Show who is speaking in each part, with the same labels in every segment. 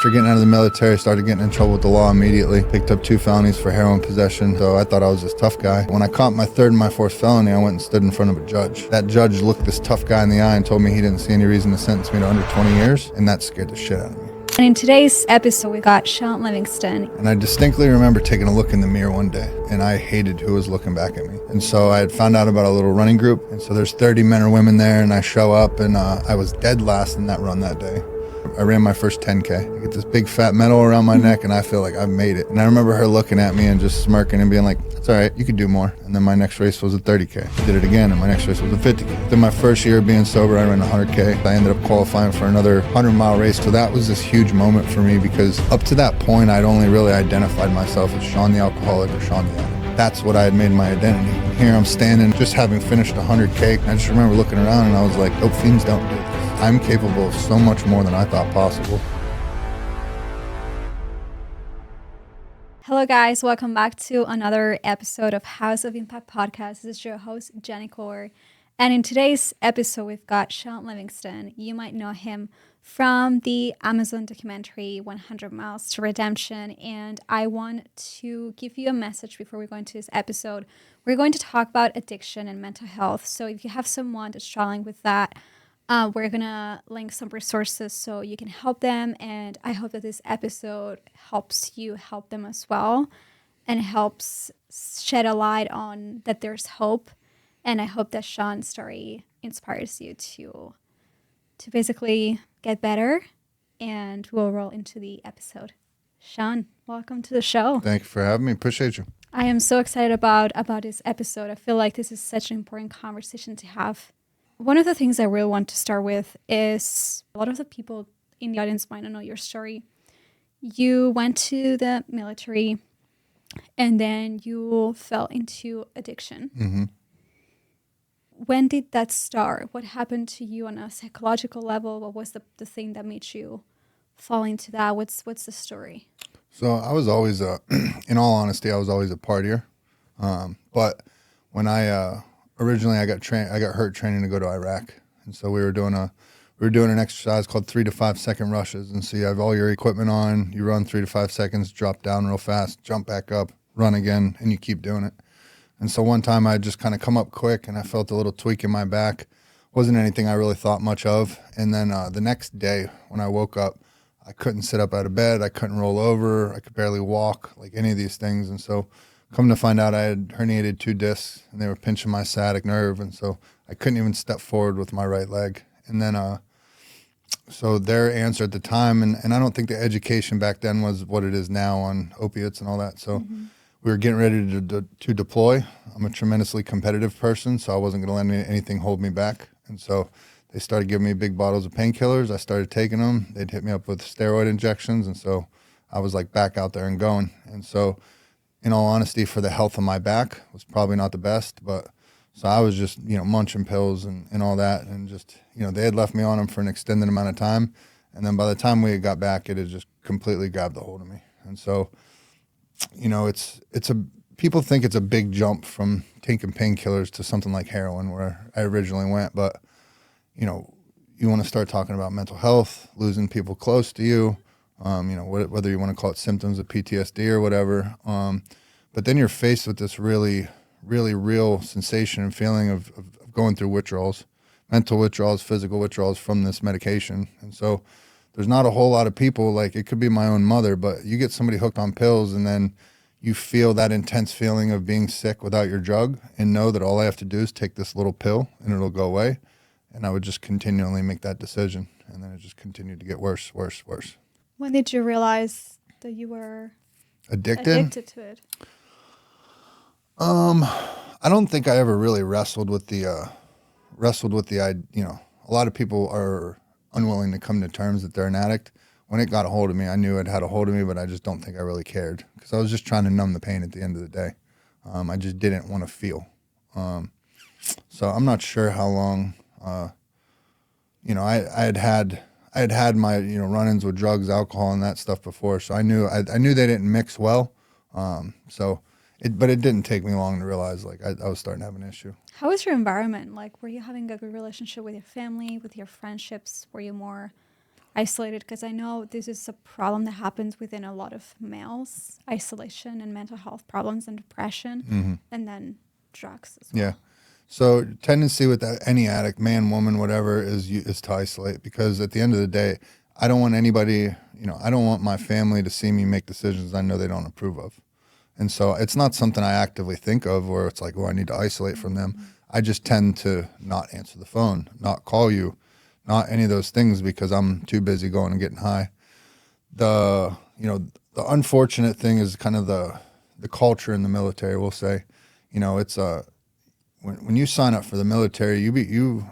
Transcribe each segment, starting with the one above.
Speaker 1: After getting out of the military, I started getting in trouble with the law immediately. Picked up 2 felonies for heroin possession, so I thought I was this tough guy. When I caught my 3rd and my 4th felony, I went and stood in front of a judge. That judge looked this tough guy in the eye and told me he didn't see any reason to sentence me to under 20 years, and that scared the shit out of me.
Speaker 2: And in today's episode, we got Shawn Livingstone.
Speaker 1: And I distinctly remember taking a look in the mirror one day, and I hated who was looking back at me. And so I had found out about a little running group, and so there's 30 men or women there, and I show up, and I was dead last in that run that day. I ran my first 10K. I get this big fat medal around my neck, and I feel like I've made it. And I remember her looking at me and just smirking and being like, "That's all right, you could do more." And then my next race was a 30K. I did it again, and my next race was a 50K. Then my first year being sober, I ran a 100K. I ended up qualifying for another 100-mile race. So that was this huge moment for me, because up to that point, I'd only really identified myself as Shawn the alcoholic or Shawn the addict. That's what I had made my identity. And here I'm standing, just having finished 100K. I just remember looking around, and I was like, "Dope fiends don't do this." I'm capable of so much more than I thought possible.
Speaker 2: Hello, guys. Welcome back to another episode of House of Impact Podcast. This is your host, Jenny Core. And in today's episode, we've got Shawn Livingstone. You might know him from the Amazon documentary 100 Miles to Redemption. And I want to give you a message before we go into this episode. We're going to talk about addiction and mental health. So if you have someone that's struggling with that, we're going to link some resources so you can help them. And I hope that this episode helps you help them as well and helps shed a light on that there's hope. And I hope that Shawn's story inspires you to basically get better. And we'll roll into the episode. Shawn, welcome to the show.
Speaker 1: Thank you for having me. Appreciate you.
Speaker 2: I am so excited about this episode. I feel like this is such an important conversation to have. One of the things I really want to start with is a lot of the people in the audience might not know your story. You went to the military and then you fell into addiction.
Speaker 1: Mm-hmm.
Speaker 2: When did that start? What happened to you on a psychological level? What was the thing that made you fall into that? What's the story?
Speaker 1: So I was always, in all honesty, I was always a partier. But when originally I got hurt training to go to Iraq, and so we were doing an exercise called 3 to 5 second rushes. And so you have all your equipment on, you run 3 to 5 seconds, drop down real fast, jump back up, run again, and you keep doing it. And so one time I just kind of come up quick, and I felt a little tweak in my back. Wasn't anything I really thought much of. And then the next day when I woke up, I couldn't sit up out of bed, I couldn't roll over, I could barely walk, like any of these things. And so come to find out, I had herniated 2 discs, and they were pinching my sciatic nerve, and so I couldn't even step forward with my right leg. And then, so their answer at the time, and I don't think the education back then was what it is now on opiates and all that. So we were getting ready to deploy. I'm a tremendously competitive person, so I wasn't going to let anything hold me back. And so they started giving me big bottles of painkillers. I started taking them. They'd hit me up with steroid injections, and so I was like back out there and going. And so, in all honesty, for the health of my back, was probably not the best, but so I was just, munching pills and all that, and just, they had left me on them for an extended amount of time, and then by the time we got back, it had just completely grabbed a hold of me. And so, people think it's a big jump from taking painkillers to something like heroin, where I originally went, but, you want to start talking about mental health, losing people close to you, whether you want to call it symptoms of PTSD or whatever. But then you're faced with this really, really real sensation and feeling of going through withdrawals, mental withdrawals, physical withdrawals from this medication. And so there's not a whole lot of people, like it could be my own mother, but you get somebody hooked on pills and then you feel that intense feeling of being sick without your drug and know that all I have to do is take this little pill and it'll go away. And I would just continually make that decision. And then it just continued to get worse, worse, worse.
Speaker 2: When did you realize that you were
Speaker 1: addicted
Speaker 2: to it?
Speaker 1: I don't think I ever really wrestled with the a lot of people are unwilling to come to terms that they're an addict. When it got a hold of me, I knew it had a hold of me, but I just don't think I really cared because I was just trying to numb the pain at the end of the day. I just didn't want to feel. So I'm not sure how long, I had had my, run-ins with drugs, alcohol, and that stuff before. So I knew they didn't mix well. But it didn't take me long to realize I was starting to have an issue.
Speaker 2: How was your environment? Like, were you having a good relationship with your family, with your friendships? Were you more isolated? Because I know this is a problem that happens within a lot of males, isolation and mental health problems and depression, and then drugs as well.
Speaker 1: Yeah. So tendency with any addict, man, woman, whatever, is to isolate, because at the end of the day, I don't want anybody, I don't want my family to see me make decisions I know they don't approve of. And so it's not something I actively think of where it's like, oh, I need to isolate from them. I just tend to not answer the phone, not call you, not any of those things, because I'm too busy going and getting high. The unfortunate thing is kind of the culture in the military, we'll say. It's when you sign up for the military, you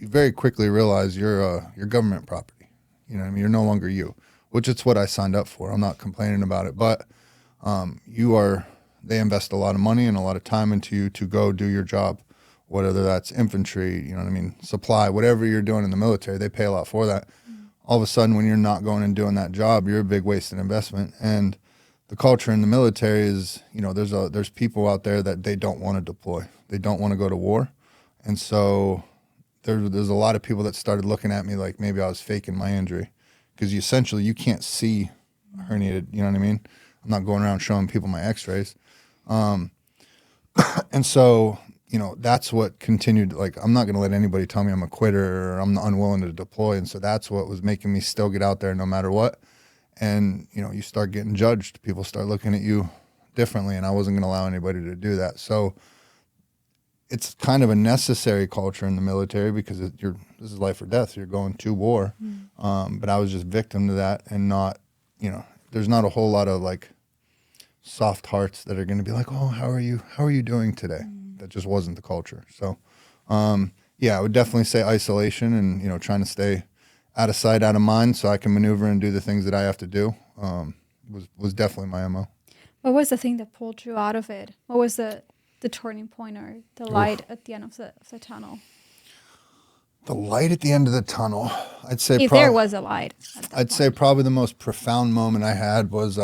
Speaker 1: very quickly realize you're government property. You're no longer you, which it's what I signed up for. I'm not complaining about it, but they invest a lot of money and a lot of time into you to go do your job, whether that's infantry, supply, whatever you're doing in the military, they pay a lot for that. All of a sudden, when you're not going and doing that job, you're a big wasted investment. And the culture in the military is, there's people out there that they don't want to deploy. They don't want to go to war. And so there's a lot of people that started looking at me like maybe I was faking my injury, because essentially you can't see herniated, you know what I mean? I'm not going around showing people my x-rays. And so, that's what continued. Like, I'm not going to let anybody tell me I'm a quitter or I'm unwilling to deploy. And so that's what was making me still get out there no matter what. And, you start getting judged. People start looking at you differently, and I wasn't going to allow anybody to do that. So it's kind of a necessary culture in the military, because this is life or death. You're going to war. But I was just victim to that, and not, there's not a whole lot of like soft hearts that are going to be like, oh, how are you doing today? That just wasn't the culture. So, I would definitely say isolation and, trying to stay out of sight, out of mind, so I can maneuver and do the things that I have to do, was definitely my MO.
Speaker 2: What was the thing that pulled you out of it? What was the turning point or the light at the end of the tunnel?
Speaker 1: The light at the end of the tunnel, I'd say.
Speaker 2: If there was a light.
Speaker 1: I'd say probably the most profound moment I had was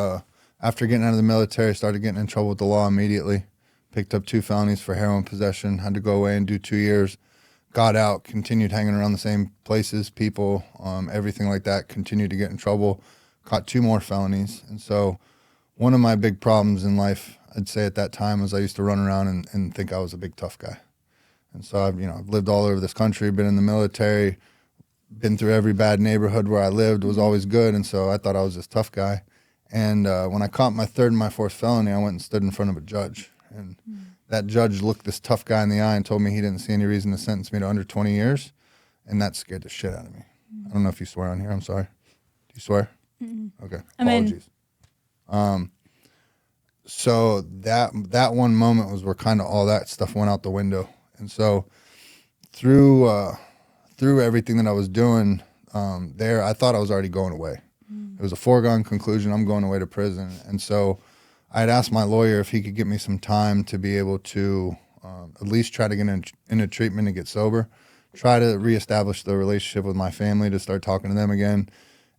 Speaker 1: after getting out of the military. I started getting in trouble with the law immediately. Picked up 2 felonies for heroin possession. Had to go away and do 2 years. Got out, continued hanging around the same places, people, everything like that. Continued to get in trouble. Caught 2 more felonies. And so one of my big problems in life, I'd say at that time, was I used to run around and think I was a big tough guy. And so I've lived all over this country, been in the military, been through every bad neighborhood where I lived, was always good. And so I thought I was this tough guy. And when I caught my 3rd and my 4th felony, I went and stood in front of a judge. And that judge looked this tough guy in the eye and told me he didn't see any reason to sentence me to under 20 years. And that scared the shit out of me. I don't know if you swear on here. I'm sorry. Do you swear? Okay. Apologies. So that one moment was where kind of all that stuff went out the window. And so through everything that I was doing there, I thought I was already going away. It was a foregone conclusion. I'm going away to prison. And so I had asked my lawyer if he could get me some time to be able to at least try to get into treatment and get sober, try to reestablish the relationship with my family, to start talking to them again,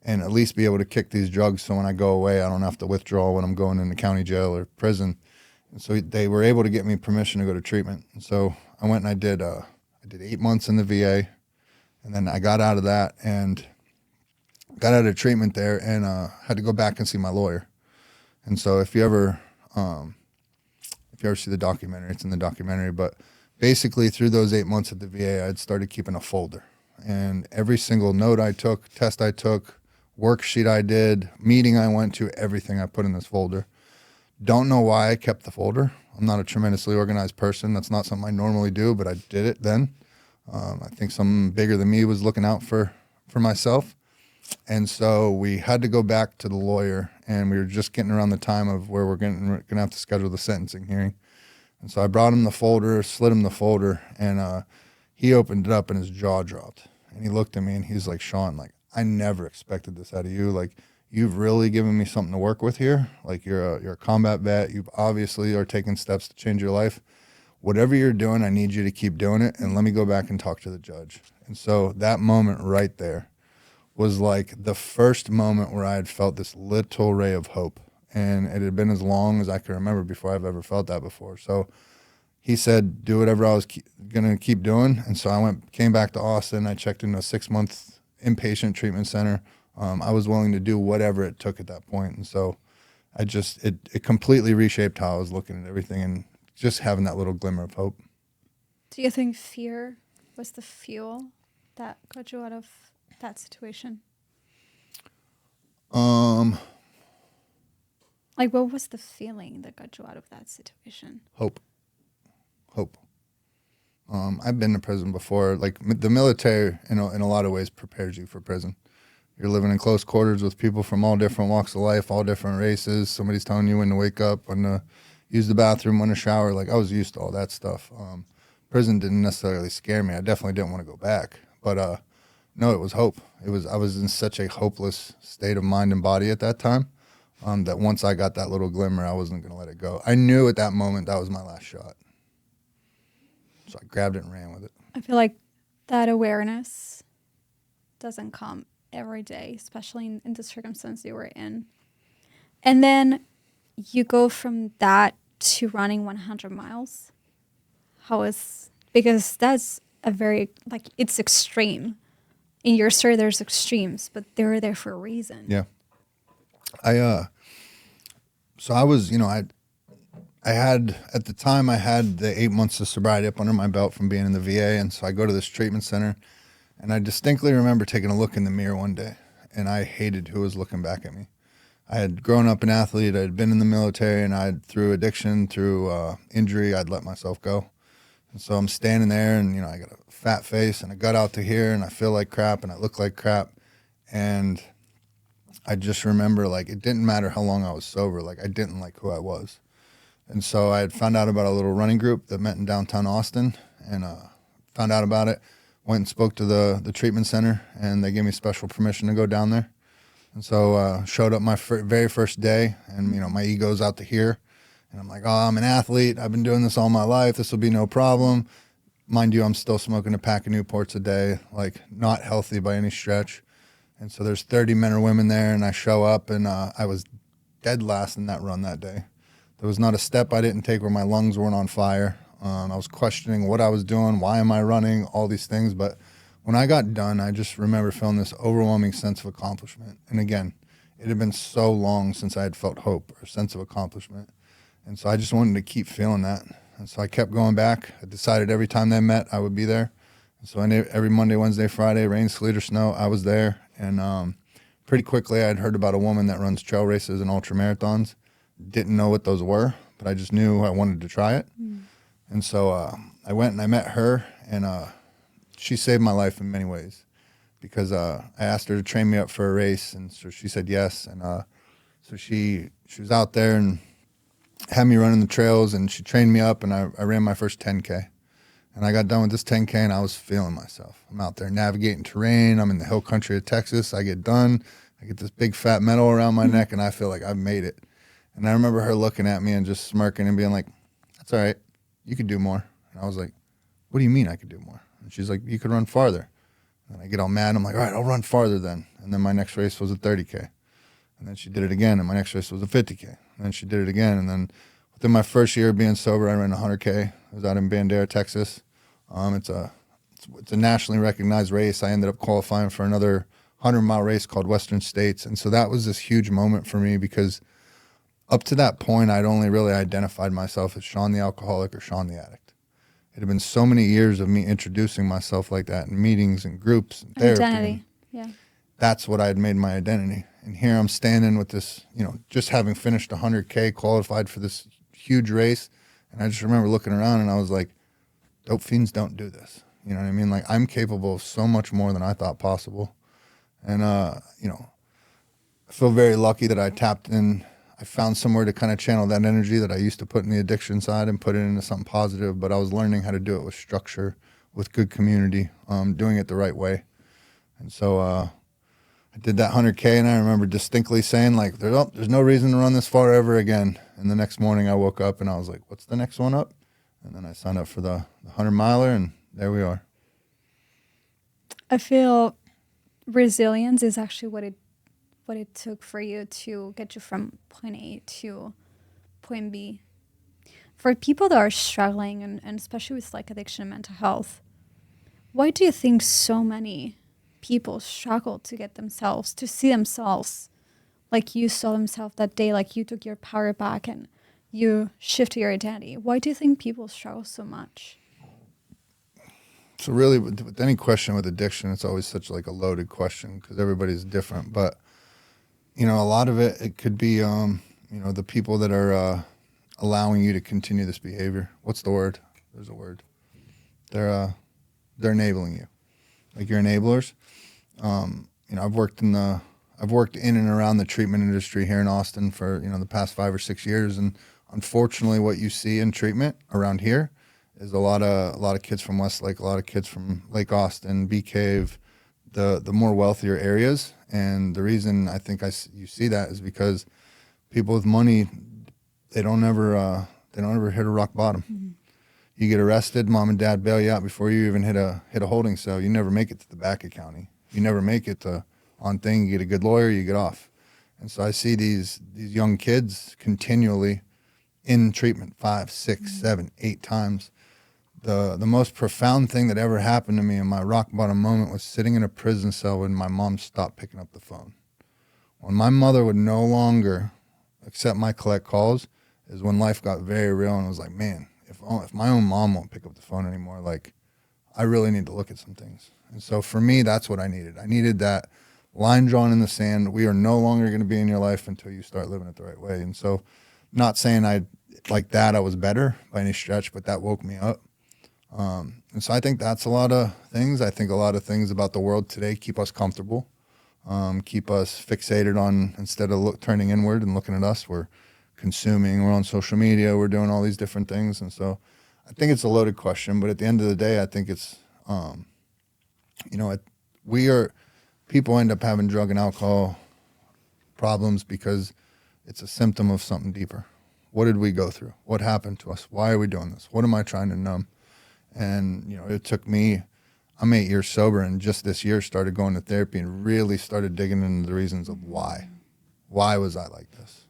Speaker 1: and at least be able to kick these drugs so when I go away, I don't have to withdraw when I'm going into county jail or prison. And so they were able to get me permission to go to treatment. And so I went and I did 8 months in the VA, and then I got out of that and got out of treatment there, and had to go back and see my lawyer. And so if you ever see the documentary, it's in the documentary, but basically through those 8 months at the VA, I'd started keeping a folder, and every single note I took, test I took, worksheet I did, meeting I went to, everything I put in this folder. Don't know why I kept the folder. I'm not a tremendously organized person. That's not something I normally do, but I did it then. I think something bigger than me was looking out for myself. And so we had to go back to the lawyer, and we were just getting around the time of where we're going to have to schedule the sentencing hearing. And so I brought him the folder, slid him the folder, and he opened it up and his jaw dropped. And he looked at me and he's like, Shawn, like, I never expected this out of you. Like, you've really given me something to work with here. Like, you're a combat vet. You obviously are taking steps to change your life. Whatever you're doing, I need you to keep doing it, and let me go back and talk to the judge. And so that moment right there was like the first moment where I had felt this little ray of hope. And it had been as long as I can remember before I've ever felt that before. So he said, do whatever I was going to keep doing. And so I came back to Austin. I checked into a 6-month inpatient treatment center. I was willing to do whatever it took at that point. And so it completely reshaped how I was looking at everything and just having that little glimmer of hope.
Speaker 2: Do you think fear was the fuel that got you out of that situation? Like, what was the feeling that got you out of that situation?
Speaker 1: Hope. I've been to prison before. Like the military, in a lot of ways, prepares you for prison. You're living in close quarters with people from all different walks of life, all different races. Somebody's telling you when to wake up, when to use the bathroom, when to shower. Like I was used to all that stuff. Prison didn't necessarily scare me. I definitely didn't want to go back. But no, it was hope. I was in such a hopeless state of mind and body at that time that once I got that little glimmer, I wasn't going to let it go. I knew at that moment that was my last shot. So I grabbed it and ran with it.
Speaker 2: I feel like that awareness doesn't come every day, especially in the circumstance you were in. And then you go from that to running 100 miles. Because that's a very, like, it's extreme. In your story, there's extremes, but they're there for a reason.
Speaker 1: Yeah. So I was, I had, at the time, I had the 8 months of sobriety up under my belt from being in the VA. And so I go to this treatment center, and I distinctly remember taking a look in the mirror one day, and I hated who was looking back at me. I had grown up an athlete. I had been in the military, and through addiction, through injury, I'd let myself go. And so I'm standing there, and, I got a fat face and a gut out to here, and I feel like crap, and I look like crap. And I just remember, like, it didn't matter how long I was sober. Like, I didn't like who I was. And so I had found out about a little running group that met in downtown Austin, and found out about it, went and spoke to the treatment center, and they gave me special permission to go down there. And so showed up my very first day, and, my ego's out to here. And I'm like, oh, I'm an athlete. I've been doing this all my life. This will be no problem. Mind you, I'm still smoking a pack of Newports a day, like not healthy by any stretch. And so there's 30 men or women there, and I show up, and I was dead last in that run that day. There was not a step I didn't take where my lungs weren't on fire. I was questioning what I was doing, why am I running, all these things. But when I got done, I just remember feeling this overwhelming sense of accomplishment. And again, it had been so long since I had felt hope or sense of accomplishment. And so I just wanted to keep feeling that. And so I kept going back. I decided every time they met, I would be there. And so every Monday, Wednesday, Friday, rain, sleet, or snow, I was there. And pretty quickly, I had heard about a woman that runs trail races and ultra marathons. Didn't know what those were, but I just knew I wanted to try it. And so I went and I met her, and she saved my life in many ways because I asked her to train me up for a race, and so she said yes. And so she was out there and had me running the trails, and she trained me up, and I ran my first 10K. And I got done with this 10K, and I was feeling myself. I'm out there navigating terrain. I'm in the hill country of Texas. I get done. I get this big fat medal around my neck, and I feel like I've made it. And I remember her looking at me and just smirking and being like, that's all right. You could do more. And I was like, what do you mean I could do more? And she's like, you could run farther. And I get all mad. I'm like, all right, I'll run farther then. And then my next race was a 30K. And then she did it again. And my next race was a 50K. And then she did it again. And then within my first year of being sober, I ran 100K. I was out in Bandera, Texas. It's a nationally recognized race. I ended up qualifying for another 100-mile race called Western States. And so that was this huge moment for me because up to that point, I'd only really identified myself as Shawn the alcoholic or Shawn the addict. It had been so many years of me introducing myself like that in meetings and groups and therapy.
Speaker 2: Identity, yeah.
Speaker 1: That's what I had made my identity. And here I'm standing with this, just having finished 100K, qualified for this huge race. And I just remember looking around and I was like, dope fiends don't do this. You know what I mean? Like, I'm capable of so much more than I thought possible. And, I feel very lucky that I tapped in. I found somewhere to kind of channel that energy that I used to put in the addiction side and put it into something positive, but I was learning how to do it with structure, with good community, doing it the right way. And so I did that 100K, and I remember distinctly saying, like, there's no reason to run this far ever again. And the next morning I woke up and I was like, what's the next one up? And then I signed up for the 100-miler, and there we are.
Speaker 2: I feel resilience is actually what it took for you to get you from point A to point B. For people that are struggling, and especially with like addiction and mental health, why do you think so many people struggle to get themselves, to see themselves like you saw themselves that day, like you took your power back and you shifted your identity? Why do you think people struggle so much?
Speaker 1: So really, with any question with addiction, it's always such like a loaded question because everybody's different. But a lot of it could be, the people that are allowing you to continue this behavior. What's the word? There's a word. They're enabling you, like your enablers. I've worked in and around the treatment industry here in Austin for the past 5 or 6 years, and unfortunately, what you see in treatment around here is a lot of kids from Westlake, a lot of kids from Lake Austin, Bee Cave, the more wealthier areas. And the reason I think you see that is because people with money, they don't ever hit a rock bottom. Mm-hmm. You get arrested, mom and dad bail you out before you even hit a holding cell. You never make it to the back of county. You never make it to on thing. You get a good lawyer, you get off. And so I see these young kids continually in treatment 5, 6, 7, 8 times. The most profound thing that ever happened to me in my rock bottom moment was sitting in a prison cell when my mom stopped picking up the phone. When my mother would no longer accept my collect calls is when life got very real, and I was like, man, if my own mom won't pick up the phone anymore, like, I really need to look at some things. And so for me, that's what I needed. I needed that line drawn in the sand. We are no longer going to be in your life until you start living it the right way. And so, not saying I was better by any stretch, but that woke me up. And so I think that's a lot of things. I think a lot of things about the world today keep us comfortable, keep us fixated on, instead of turning inward and looking at us, we're consuming, we're on social media, we're doing all these different things. And so I think it's a loaded question, but at the end of the day, I think it's, people end up having drug and alcohol problems because it's a symptom of something deeper. What did we go through? What happened to us? Why are we doing this? What am I trying to numb? And, it took me, I'm 8 years sober, and just this year started going to therapy and really started digging into the reasons of why. Why was I like this?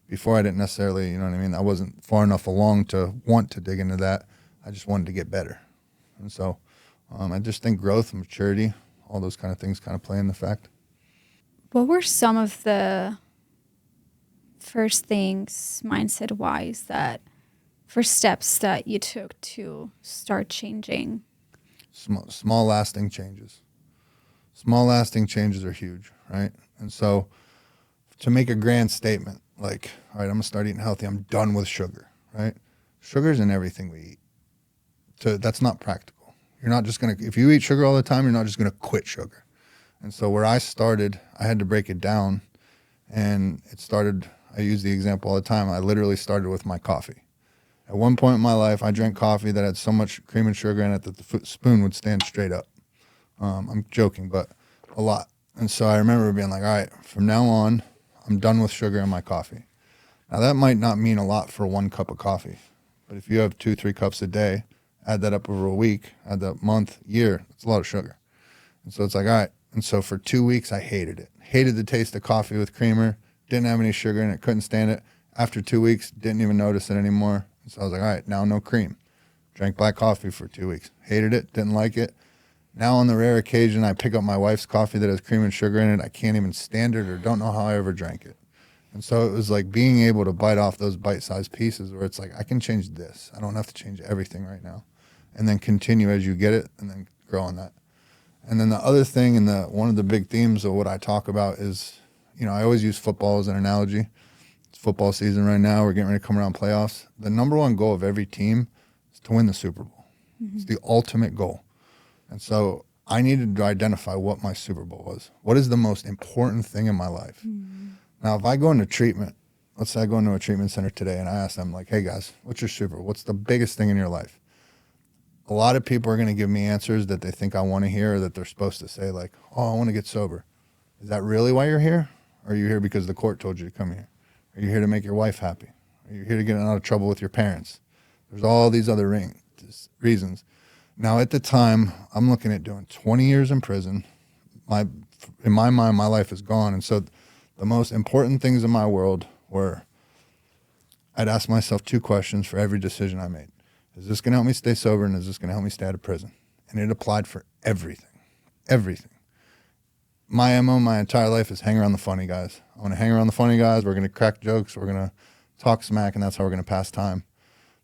Speaker 1: Before I didn't necessarily, I wasn't far enough along to want to dig into that. I just wanted to get better. And so I just think growth, maturity, all those kind of things kind of play in the fact.
Speaker 2: What were some of the first things, mindset-wise, first steps that you took to start changing?
Speaker 1: Small lasting changes. Small lasting changes are huge, right? And so to make a grand statement, like, all right, I'm going to start eating healthy. I'm done with sugar, right? Sugar's in everything we eat. So that's not practical. You're not just going to, if you eat sugar all the time, you're not just going to quit sugar. And so where I started, I had to break it down. And it started, I use the example all the time. I literally started with my coffee. At one point in my life, I drank coffee that had so much cream and sugar in it that the spoon would stand straight up. I'm joking, but a lot. And so I remember being like, all right, from now on, I'm done with sugar in my coffee. Now, that might not mean a lot for 1 cup of coffee, but if you have 2, 3 cups a day, add that up over a week, add that month, year, it's a lot of sugar. And so it's like, all right. And so for 2 weeks, I hated it. Hated the taste of coffee with creamer, didn't have any sugar in it, couldn't stand it. After 2 weeks, didn't even notice it anymore. And so I was like, all right, now no cream. Drank black coffee for 2 weeks. Hated it, didn't like it. Now on the rare occasion I pick up my wife's coffee that has cream and sugar in it, I can't even stand it or don't know how I ever drank it. And so it was like being able to bite off those bite-sized pieces where it's like, I can change this. I don't have to change everything right now. And then continue as you get it and then grow on that. And then the other thing, and one of the big themes of what I talk about is, I always use football as an analogy. It's football season right now. We're getting ready to come around playoffs. The number one goal of every team is to win the Super Bowl. Mm-hmm. It's the ultimate goal. And so I needed to identify what my Super Bowl was. What is the most important thing in my life? Mm-hmm. Now, if I go into treatment, let's say I go into a treatment center today and I ask them, like, hey guys, what's your Super Bowl? What's the biggest thing in your life? A lot of people are going to give me answers that they think I want to hear or that they're supposed to say, like, oh, I want to get sober. Is that really why you're here? Or are you here because the court told you to come here? Are you here to make your wife happy? Are you here to get out of trouble with your parents? There's all these other reasons. Now, at the time, I'm looking at doing 20 years in prison. In my mind, my life is gone. And so the most important things in my world were, I'd ask myself 2 questions for every decision I made. Is this going to help me stay sober, and is this going to help me stay out of prison? And it applied for everything, everything. my MO my entire life is hang around the funny guys. I want to hang around the funny guys. We're going to crack jokes. We're going to talk smack, and that's how we're going to pass time.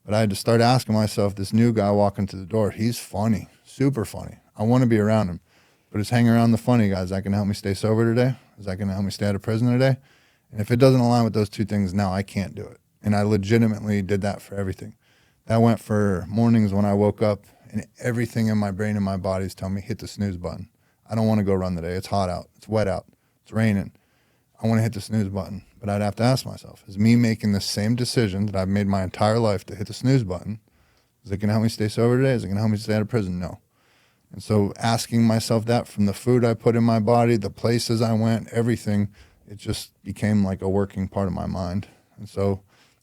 Speaker 1: But I had to start asking myself, this new guy walking to the door, he's funny, super funny. I want to be around him. But it's hanging around the funny guys. Is that going to help me stay sober today? Is that going to help me stay out of prison today? And if it doesn't align with those two things, now I can't do it. And I legitimately did that for everything. That went for mornings when I woke up and everything in my brain and my body is telling me, hit the snooze button. I don't want to go run today. It's hot out. It's wet out. It's raining. I want to hit the snooze button. But I'd have to ask myself, is me making the same decision that I've made my entire life to hit the snooze button, is it going to help me stay sober today? Is it going to help me stay out of prison? No. And so asking myself that from the food I put in my body, the places I went, everything, it just became like a working part of my mind. And so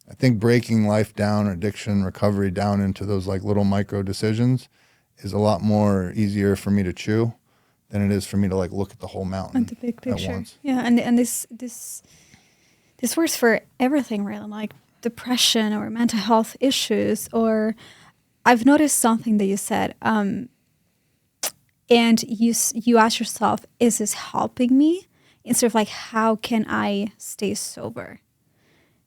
Speaker 1: I think breaking life down, addiction, recovery down into those like little micro decisions is a lot more easier for me to chew than it is for me to like look at the whole mountain
Speaker 2: And the big picture.
Speaker 1: at once.
Speaker 2: Yeah, and this works for everything really, like depression or mental health issues. Or I've noticed something that you said, and you ask yourself, is this helping me? Instead of like, how can I stay sober?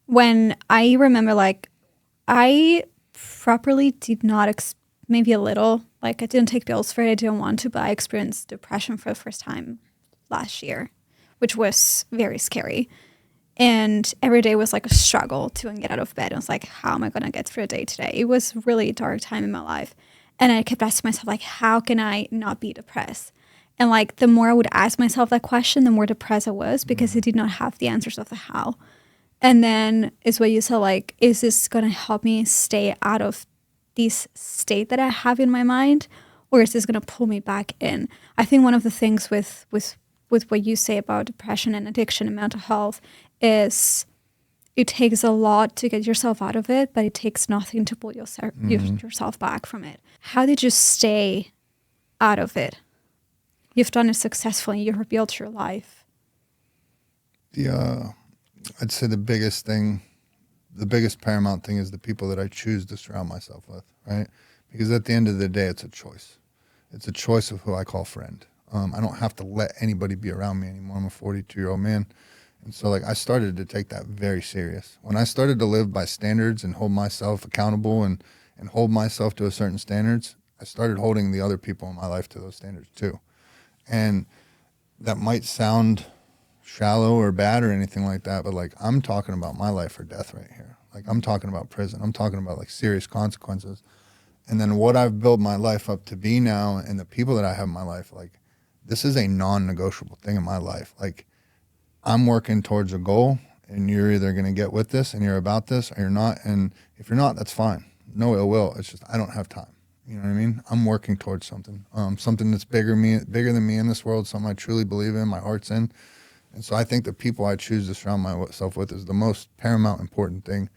Speaker 2: When I remember, like, I properly did not, maybe a little, like I didn't take pills for it, I didn't want to, but I experienced depression for the first time last year, which was very scary. And every day was like a struggle to get out of bed. I was like, how am I going to get through the day today? It was really a dark time in my life. And I kept asking myself, like, how can I not be depressed? And like, the more I would ask myself that question, the more depressed I was because I did not have the answers of the how. And then is what you said, like, is this going to help me stay out of this state that I have in my mind? Or is this going to pull me back in? I think one of the things with what you say about depression and addiction and mental health is it takes a lot to get yourself out of it, but it takes nothing to pull yourself back from it. How did you stay out of it? You've done it successfully. You've rebuilt your life.
Speaker 1: I'd say the biggest paramount thing is the people that I choose to surround myself with, right? Because at the end of the day, it's a choice. It's a choice of who I call friend. I don't have to let anybody be around me anymore. I'm a 42-year-old man. And so like I started to take that very serious. When I started to live by standards and hold myself accountable and hold myself to a certain standards, I started holding the other people in my life to those standards too. And that might sound shallow or bad or anything like that, but like I'm talking about my life or death right here. Like I'm talking about prison. I'm talking about like serious consequences. And then what I've built my life up to be now and the people that I have in my life, like this is a non-negotiable thing in my life. Like I'm working towards a goal and you're either going to get with this and you're about this or you're not. And if you're not, that's fine. No ill will. It's just I don't have time. You know what I mean? I'm working towards something, something that's bigger than me in this world, something I truly believe in, my heart's in. And so I think the people I choose to surround myself with is the most paramount important thing,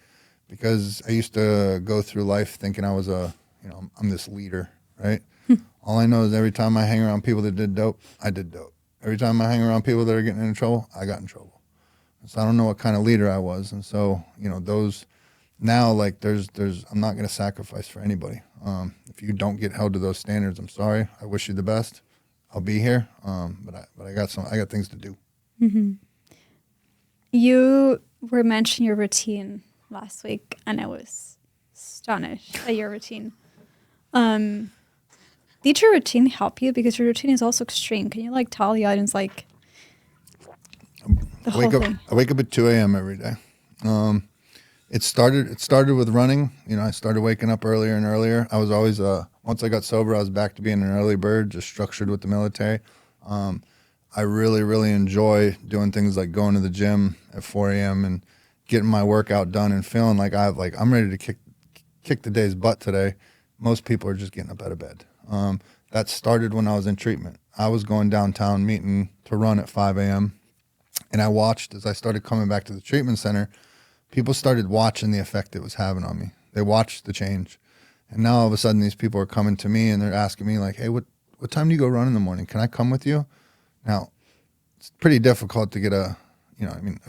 Speaker 1: because I used to go through life thinking I was I'm this leader, right? All I know is every time I hang around people that did dope, I did dope. Every time I hang around people that are getting into trouble, I got in trouble. And so I don't know what kind of leader I was. And so, those now, like there's I'm not going to sacrifice for anybody. If you don't get held to those standards, I'm sorry. I wish you the best. I'll be here. But I got things to do.
Speaker 2: Mm-hmm. You were mentioning your routine last week, and I was astonished at your routine. Did your routine help you? Because your routine is also extreme. Can you tell the audience the whole thing?
Speaker 1: I wake up at 2 a.m. every day. It started with running. I started waking up earlier and earlier. I was always once I got sober, I was back to being an early bird, just structured with the military. I really, really enjoy doing things like going to the gym at 4 a.m. and getting my workout done and feeling like I'm ready to kick the day's butt today. Most people are just getting up out of bed. That started when I was in treatment. I was going downtown meeting to run at 5 a.m. And I watched as I started coming back to the treatment center, people started watching the effect it was having on me. They watched the change. And now all of a sudden these people are coming to me and they're asking me like, hey, what time do you go run in the morning? Can I come with you? Now, it's pretty difficult to get a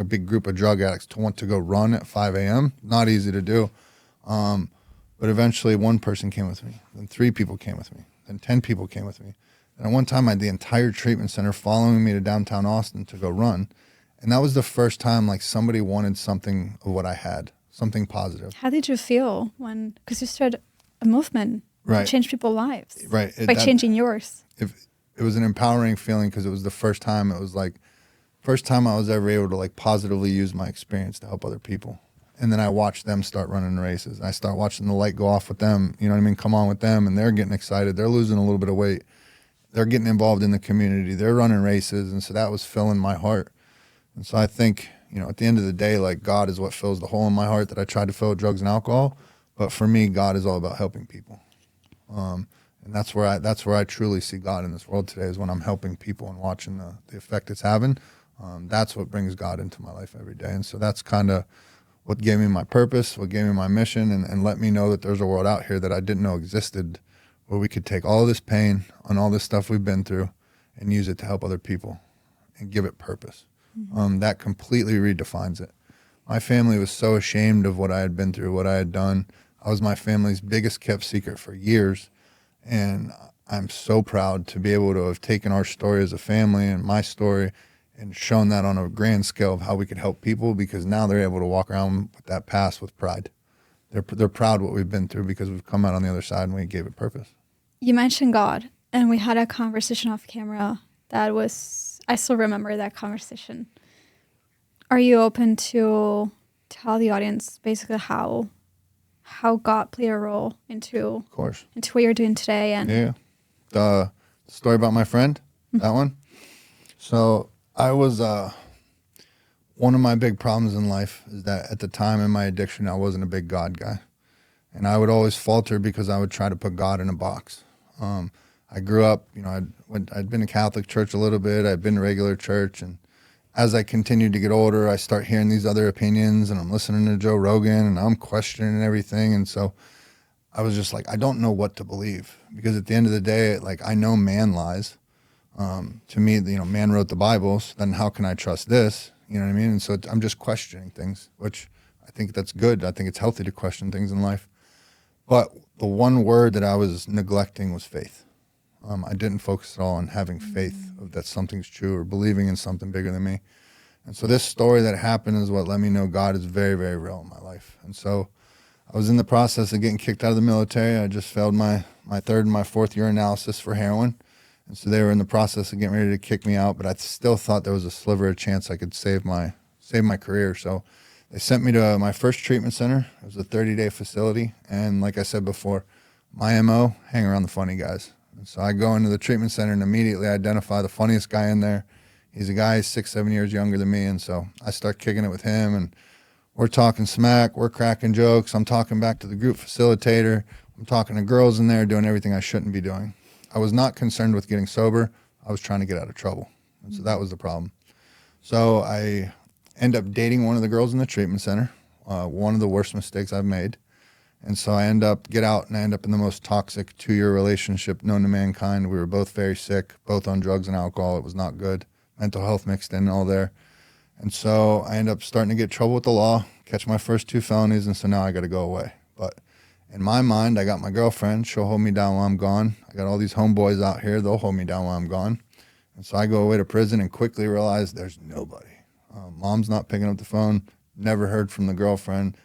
Speaker 1: big group of drug addicts to want to go run at 5 a.m. Not easy to do. But eventually one person came with me, then 3 people came with me, then 10 people came with me. And at one time, I had the entire treatment center following me to downtown Austin to go run. And that was the first time like somebody wanted something of what I had, something positive.
Speaker 2: How did you feel because you started a movement to change people's lives by changing yours?
Speaker 1: It was an empowering feeling because it was the first time I was ever able to like positively use my experience to help other people. And then I watched them start running races. I start watching the light go off with them, you know what I mean? Come on with them. And they're getting excited. They're losing a little bit of weight. They're getting involved in the community. They're running races. And so that was filling my heart. And so I think, you know, at the end of the day, like God is what fills the hole in my heart that I tried to fill with drugs and alcohol. But for me, God is all about helping people. And that's where I truly see God in this world today, is when I'm helping people and watching the effect it's having. That's what brings God into my life every day. And so that's kind of what gave me my purpose, what gave me my mission, and let me know that there's a world out here that I didn't know existed, where we could take all this pain and all this stuff we've been through and use it to help other people and give it purpose. Mm-hmm. That completely redefines it. My family was so ashamed of what I had been through, what I had done. I was my family's biggest kept secret for years. And I'm so proud to be able to have taken our story as a family and my story and shown that on a grand scale of how we could help people, because now they're able to walk around with that past with pride. They're proud what we've been through because we've come out on the other side and we gave it purpose.
Speaker 2: You mentioned God, and we had a conversation off camera I still remember that conversation. Are you open to tell the audience basically how God played a role into what you're doing today? And
Speaker 1: yeah, the story about my friend, that one. So I was one of my big problems in life is that at the time in my addiction, I wasn't a big God guy, and I would always falter because I would try to put God in a box. I grew up, you know, I'd been in Catholic church a little bit. I'd been in regular church, and as I continued to get older, I start hearing these other opinions, and I'm listening to Joe Rogan, and I'm questioning everything. And so I was just like, I don't know what to believe, because at the end of the day, like, I know man lies. To me, you know, man wrote the Bible, so then how can I trust this? You know what I mean? And so I'm just questioning things, which I think that's good. I think it's healthy to question things in life. But the one word that I was neglecting was faith. I didn't focus at all on having faith that something's true or believing in something bigger than me. And so this story that happened is what let me know God is very, very real in my life. And so I was in the process of getting kicked out of the military. I just failed my third and my fourth urinalysis for heroin. And so they were in the process of getting ready to kick me out, but I still thought there was a sliver of chance I could save my career. So they sent me to my first treatment center. It was a 30-day facility. And like I said before, my MO, hang around the funny guys. And so I go into the treatment center and immediately identify the funniest guy in there. He's a guy 6-7 years younger than me. And so I start kicking it with him, and we're talking smack, we're cracking jokes. I'm talking back to the group facilitator. I'm talking to girls in there, doing everything I shouldn't be doing. I was not concerned with getting sober. I was trying to get out of trouble. And so that was the problem. So I end up dating one of the girls in the treatment center, one of the worst mistakes I've made. And so I end up in the most toxic 2-year relationship known to mankind. We were both very sick, both on drugs and alcohol. It was not good. Mental health mixed in all there. And so I end up starting to get trouble with the law, catch my first 2 felonies, and so now I got to go away. But in my mind, I got my girlfriend. She'll hold me down while I'm gone. I got all these homeboys out here. They'll hold me down while I'm gone. And so I go away to prison and quickly realize there's nobody. Mom's not picking up the phone. Never heard from the girlfriend.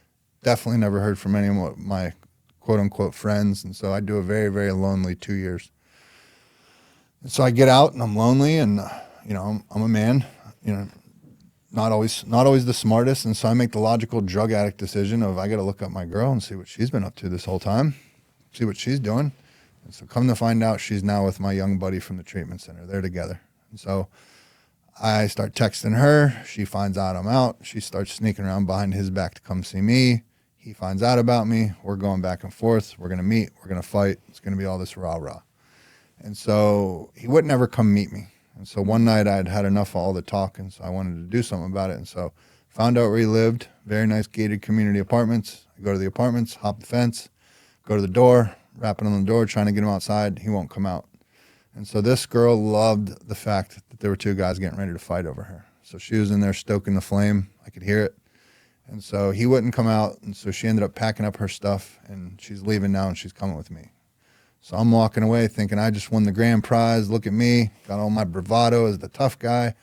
Speaker 1: Definitely never heard from any of my quote-unquote friends. And so I do a very, very lonely 2 years. And so I get out and I'm lonely, and, you know, I'm a man, you know, not always the smartest. And so I make the logical drug addict decision of I got to look up my girl and see what she's been up to this whole time, see what she's doing. And so come to find out, she's now with my young buddy from the treatment center. They're together. And so I start texting her. She finds out I'm out. She starts sneaking around behind his back to come see me. He finds out about me. We're going back and forth. We're going to meet. We're going to fight. It's going to be all this rah-rah. And so he would never come meet me. And so one night I'd had enough of all the talk, and so I wanted to do something about it. And so found out where he lived. Very nice gated community apartments. I go to the apartments, hop the fence, go to the door, rapping on the door, trying to get him outside. He won't come out. And so this girl loved the fact that there were 2 guys getting ready to fight over her. So she was in there stoking the flame. I could hear it. And so he wouldn't come out. And so she ended up packing up her stuff, and she's leaving now, and she's coming with me. So I'm walking away thinking I just won the grand prize. Look at me, got all my bravado as the tough guy.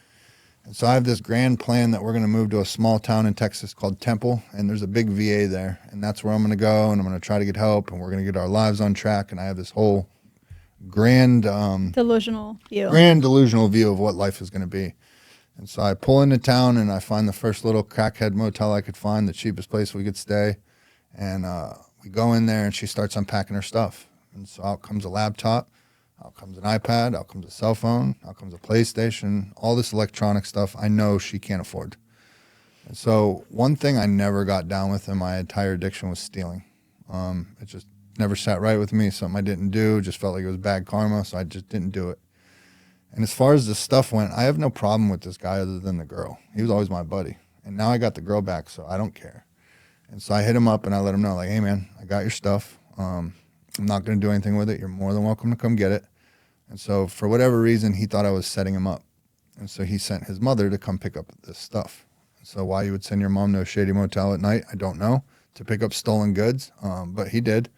Speaker 1: And so I have this grand plan that we're going to move to a small town in Texas called Temple, and there's a big VA there, and that's where I'm going to go, and I'm going to try to get help, and we're going to get our lives on track. And I have this whole grand
Speaker 2: Delusional view.
Speaker 1: grand delusional view of what life is going to be. And so I pull into town, and I find the first little crackhead motel I could find, the cheapest place we could stay. And we go in there, and she starts unpacking her stuff. And so out comes a laptop, out comes an iPad, out comes a cell phone, out comes a PlayStation, all this electronic stuff I know she can't afford. And so one thing I never got down with in my entire addiction was stealing. It just never sat right with me, something I didn't do, just felt like it was bad karma, so I just didn't do it. And as far as the stuff went, I have no problem with this guy other than the girl. He was always my buddy. And now I got the girl back, so I don't care. And so I hit him up and I let him know, like, hey, man, I got your stuff. I'm not going to do anything with it. You're more than welcome to come get it. And so for whatever reason, he thought I was setting him up. And so he sent his mother to come pick up this stuff. So why you would send your mom to a shady motel at night, I don't know, to pick up stolen goods. But he did.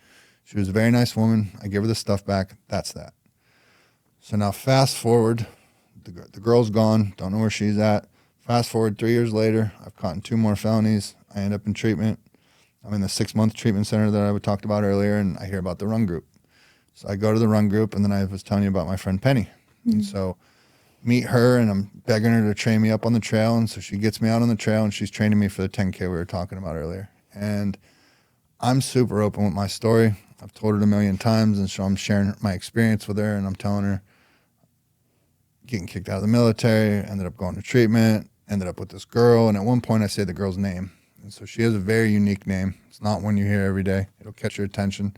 Speaker 1: She was a very nice woman. I gave her the stuff back. That's that. So now fast forward, the girl's gone. Don't know where she's at. Fast forward 3 years later, I've caught in 2 more felonies. I end up in treatment. I'm in the 6-month treatment center that I talked about earlier, and I hear about the run group. So I go to the run group, and then I was telling you about my friend Penny. Mm-hmm. And so meet her, and I'm begging her to train me up on the trail. And so she gets me out on the trail, and she's training me for the 10K we were talking about earlier. And I'm super open with my story. I've told it a million times, and so I'm sharing my experience with her, and I'm telling her getting kicked out of the military, ended up going to treatment, ended up with this girl, and at one point I say the girl's name. And so she has a very unique name. It's not one you hear every day. It'll catch your attention.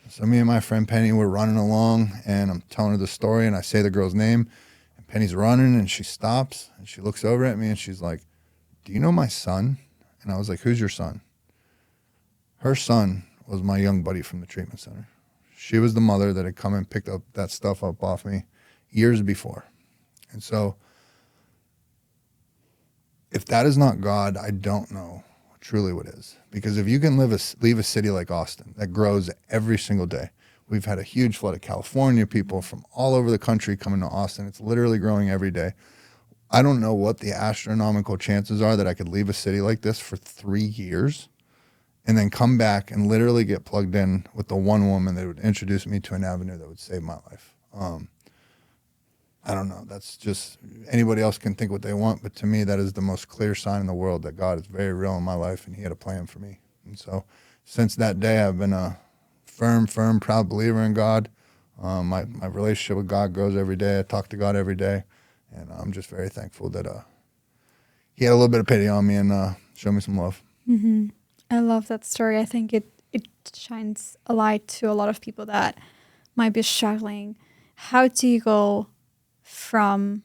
Speaker 1: So me and my friend Penny, we're running along, and I'm telling her the story, and I say the girl's name, and Penny's running, and she stops, and she looks over at me, and she's like, do you know my son? And I was like, who's your son? Her son was my young buddy from the treatment center. She was the mother that had come and picked up that stuff up off me years before. And so if that is not God, I don't know truly what is. Because if you can leave a city like Austin that grows every single day, we've had a huge flood of California people from all over the country coming to Austin. It's literally growing every day. I don't know what the astronomical chances are that I could leave a city like this for 3 years and then come back and literally get plugged in with the one woman that would introduce me to an avenue that would save my life. I don't know. That's just, anybody else can think what they want, but to me, that is the most clear sign in the world that God is very real in my life, and he had a plan for me. And so since that day, I've been a firm, proud believer in God. My relationship with God grows every day. I talk to God every day, and I'm just very thankful that he had a little bit of pity on me and showed me some love.
Speaker 2: Mm-hmm. I love that story. I think it shines a light to a lot of people that might be struggling. How do you go from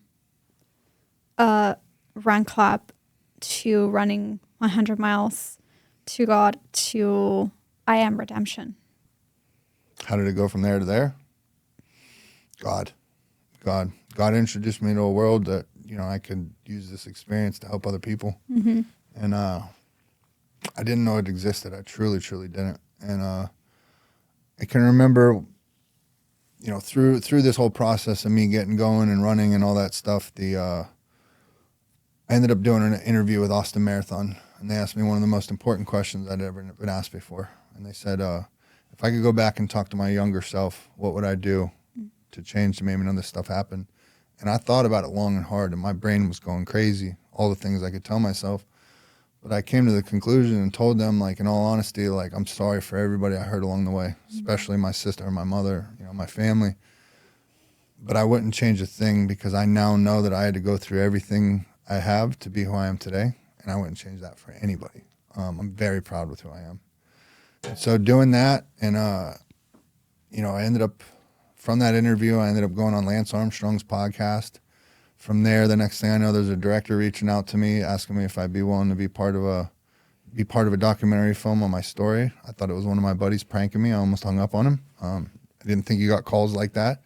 Speaker 2: a run club to running 100 miles to God to I am redemption?
Speaker 1: How did it go from there to there? God introduced me to a world that, I could use this experience to help other people. Mm-hmm. And I didn't know it existed. I truly didn't. And I can remember, through this whole process of me getting going and running and all that stuff, I ended up doing an interview with Austin Marathon, and they asked me one of the most important questions I'd ever been asked before. And they said, if I could go back and talk to my younger self, what would I do to change to maybe none of this stuff happen? And I thought about it long and hard, and my brain was going crazy, all the things I could tell myself. But I came to the conclusion and told them, in all honesty, I'm sorry for everybody I hurt along the way, especially my sister and my mother, my family. But I wouldn't change a thing because I now know that I had to go through everything I have to be who I am today, and I wouldn't change that for anybody. I'm very proud with who I am. And so doing that, and I ended up, from that interview, I ended up going on Lance Armstrong's podcast. From there, the next thing I know, there's a director reaching out to me, asking me if I'd be willing to be part of a documentary film on my story. I thought it was one of my buddies pranking me. I almost hung up on him. I didn't think he got calls like that,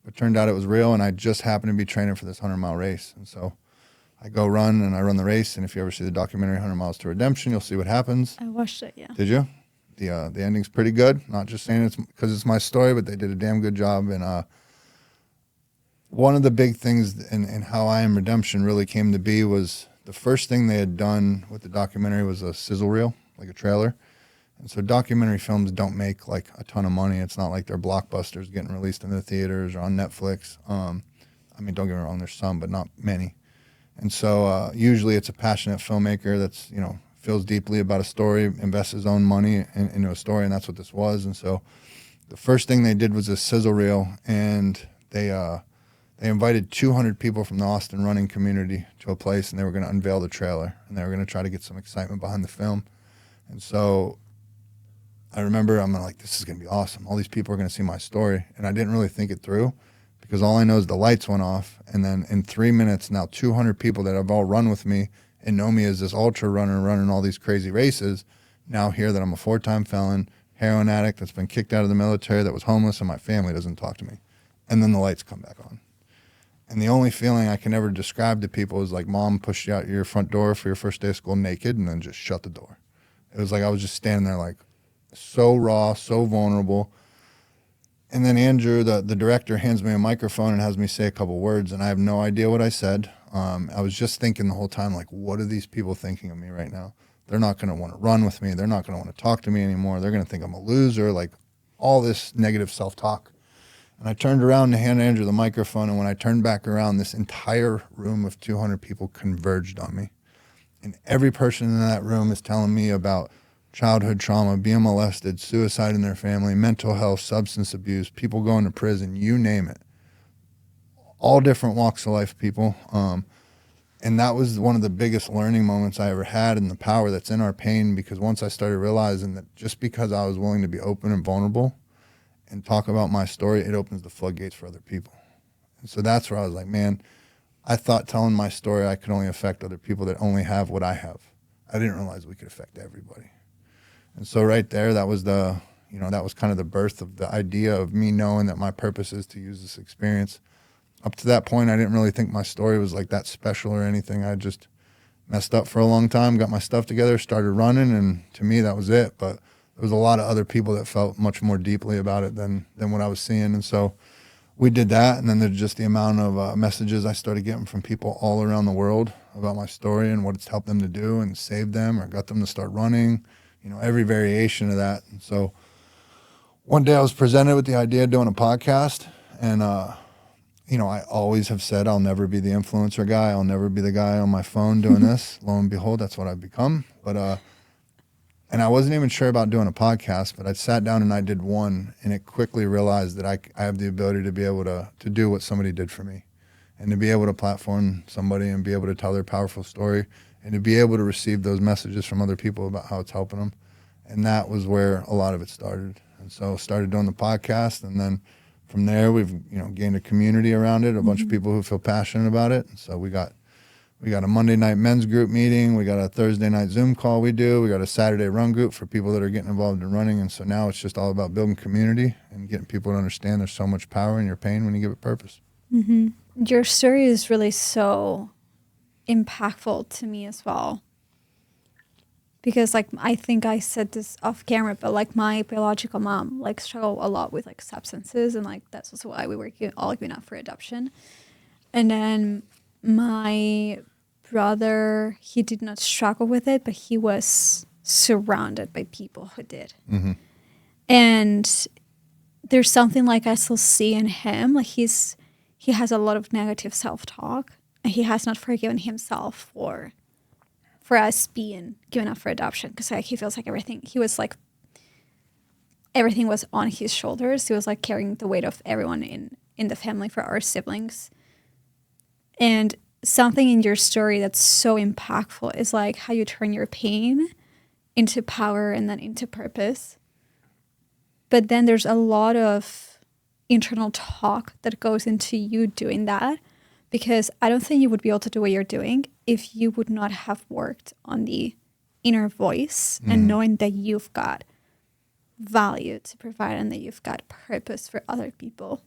Speaker 1: but it turned out it was real, and I just happened to be training for this 100-mile race. And so I go run the race, and if you ever see the documentary 100 Miles to Redemption, you'll see what happens.
Speaker 2: I watched it, yeah.
Speaker 1: Did you? the ending's pretty good. Not just saying it's because it's my story, but they did a damn good job. And one of the big things in how I Am Redemption really came to be was the first thing they had done with the documentary was a sizzle reel, like a trailer. And so documentary films don't make like a ton of money. It's not like they're blockbusters getting released in the theaters or on Netflix. I mean, don't get me wrong, there's some, but not many. And so usually it's a passionate filmmaker that's, feels deeply about a story, invests his own money into a story, and that's what this was. And so the first thing they did was a sizzle reel, and they invited 200 people from the Austin running community to a place, and they were going to unveil the trailer, and they were going to try to get some excitement behind the film. And so I remember I'm like, this is going to be awesome. All these people are going to see my story. And I didn't really think it through because all I know is the lights went off. And then in 3 minutes, now 200 people that have all run with me and know me as this ultra runner running all these crazy races now hear that I'm a 4-time felon, heroin addict that's been kicked out of the military, that was homeless, and my family doesn't talk to me. And then the lights come back on. And the only feeling I can ever describe to people is like mom pushed you out your front door for your first day of school naked and then just shut the door. It was like I was just standing there like so raw, so vulnerable. And then Andrew, the director, hands me a microphone and has me say a couple words, and I have no idea what I said. I was just thinking the whole time, like, what are these people thinking of me right now? They're not going to want to run with me. They're not going to want to talk to me anymore. They're going to think I'm a loser, like all this negative self-talk. And I turned around to hand Andrew the microphone, and when I turned back around, this entire room of 200 people converged on me. And every person in that room is telling me about childhood trauma, being molested, suicide in their family, mental health, substance abuse, people going to prison, you name it. All different walks of life, people. And that was one of the biggest learning moments I ever had, and the power that's in our pain, because once I started realizing that just because I was willing to be open and vulnerable and talk about my story, it opens the floodgates for other people. And so that's where I was like, man, I thought telling my story, I could only affect other people that only have what I have. I didn't realize we could affect everybody. And so right there, that was that was kind of the birth of the idea of me knowing that my purpose is to use this experience. Up to that point, I didn't really think my story was like that special or anything. I just messed up for a long time, got my stuff together, started running, and to me, that was it. But there was a lot of other people that felt much more deeply about it than what I was seeing. And so we did that, and then there's just the amount of messages I started getting from people all around the world about my story and what it's helped them to do and saved them or got them to start running, every variation of that. And so one day I was presented with the idea of doing a podcast, and I always have said I'll never be the influencer guy. I'll never be the guy on my phone doing this. Lo and behold, that's what I've become. But and I wasn't even sure about doing a podcast, but I sat down and I did one, and it quickly realized that I have the ability to be able to do what somebody did for me, and to be able to platform somebody and be able to tell their powerful story, and to be able to receive those messages from other people about how it's helping them. And that was where a lot of it started. And so started doing the podcast, and then from there we've gained a community around it, a bunch of people who feel passionate about it. And so we got a Monday night men's group meeting, we got a Thursday night Zoom call we got a Saturday run group for people that are getting involved in running. And so now it's just all about building community and getting people to understand there's so much power in your pain when you give it purpose.
Speaker 2: Mm-hmm. Your story is really so impactful to me as well. Because I think I said this off camera, but my biological mom struggled a lot with substances, and that's also why we were all giving up for adoption. And then my brother, he did not struggle with it, but he was surrounded by people who did.
Speaker 1: Mm-hmm.
Speaker 2: And there's something I still see in him. He has a lot of negative self-talk, and he has not forgiven himself for us being given up for adoption, because he feels everything was on his shoulders. He was carrying the weight of everyone in the family for our siblings. And something in your story that's so impactful is how you turn your pain into power and then into purpose. But then there's a lot of internal talk that goes into you doing that, because I don't think you would be able to do what you're doing if you would not have worked on the inner voice and knowing that you've got value to provide and that you've got purpose for other people.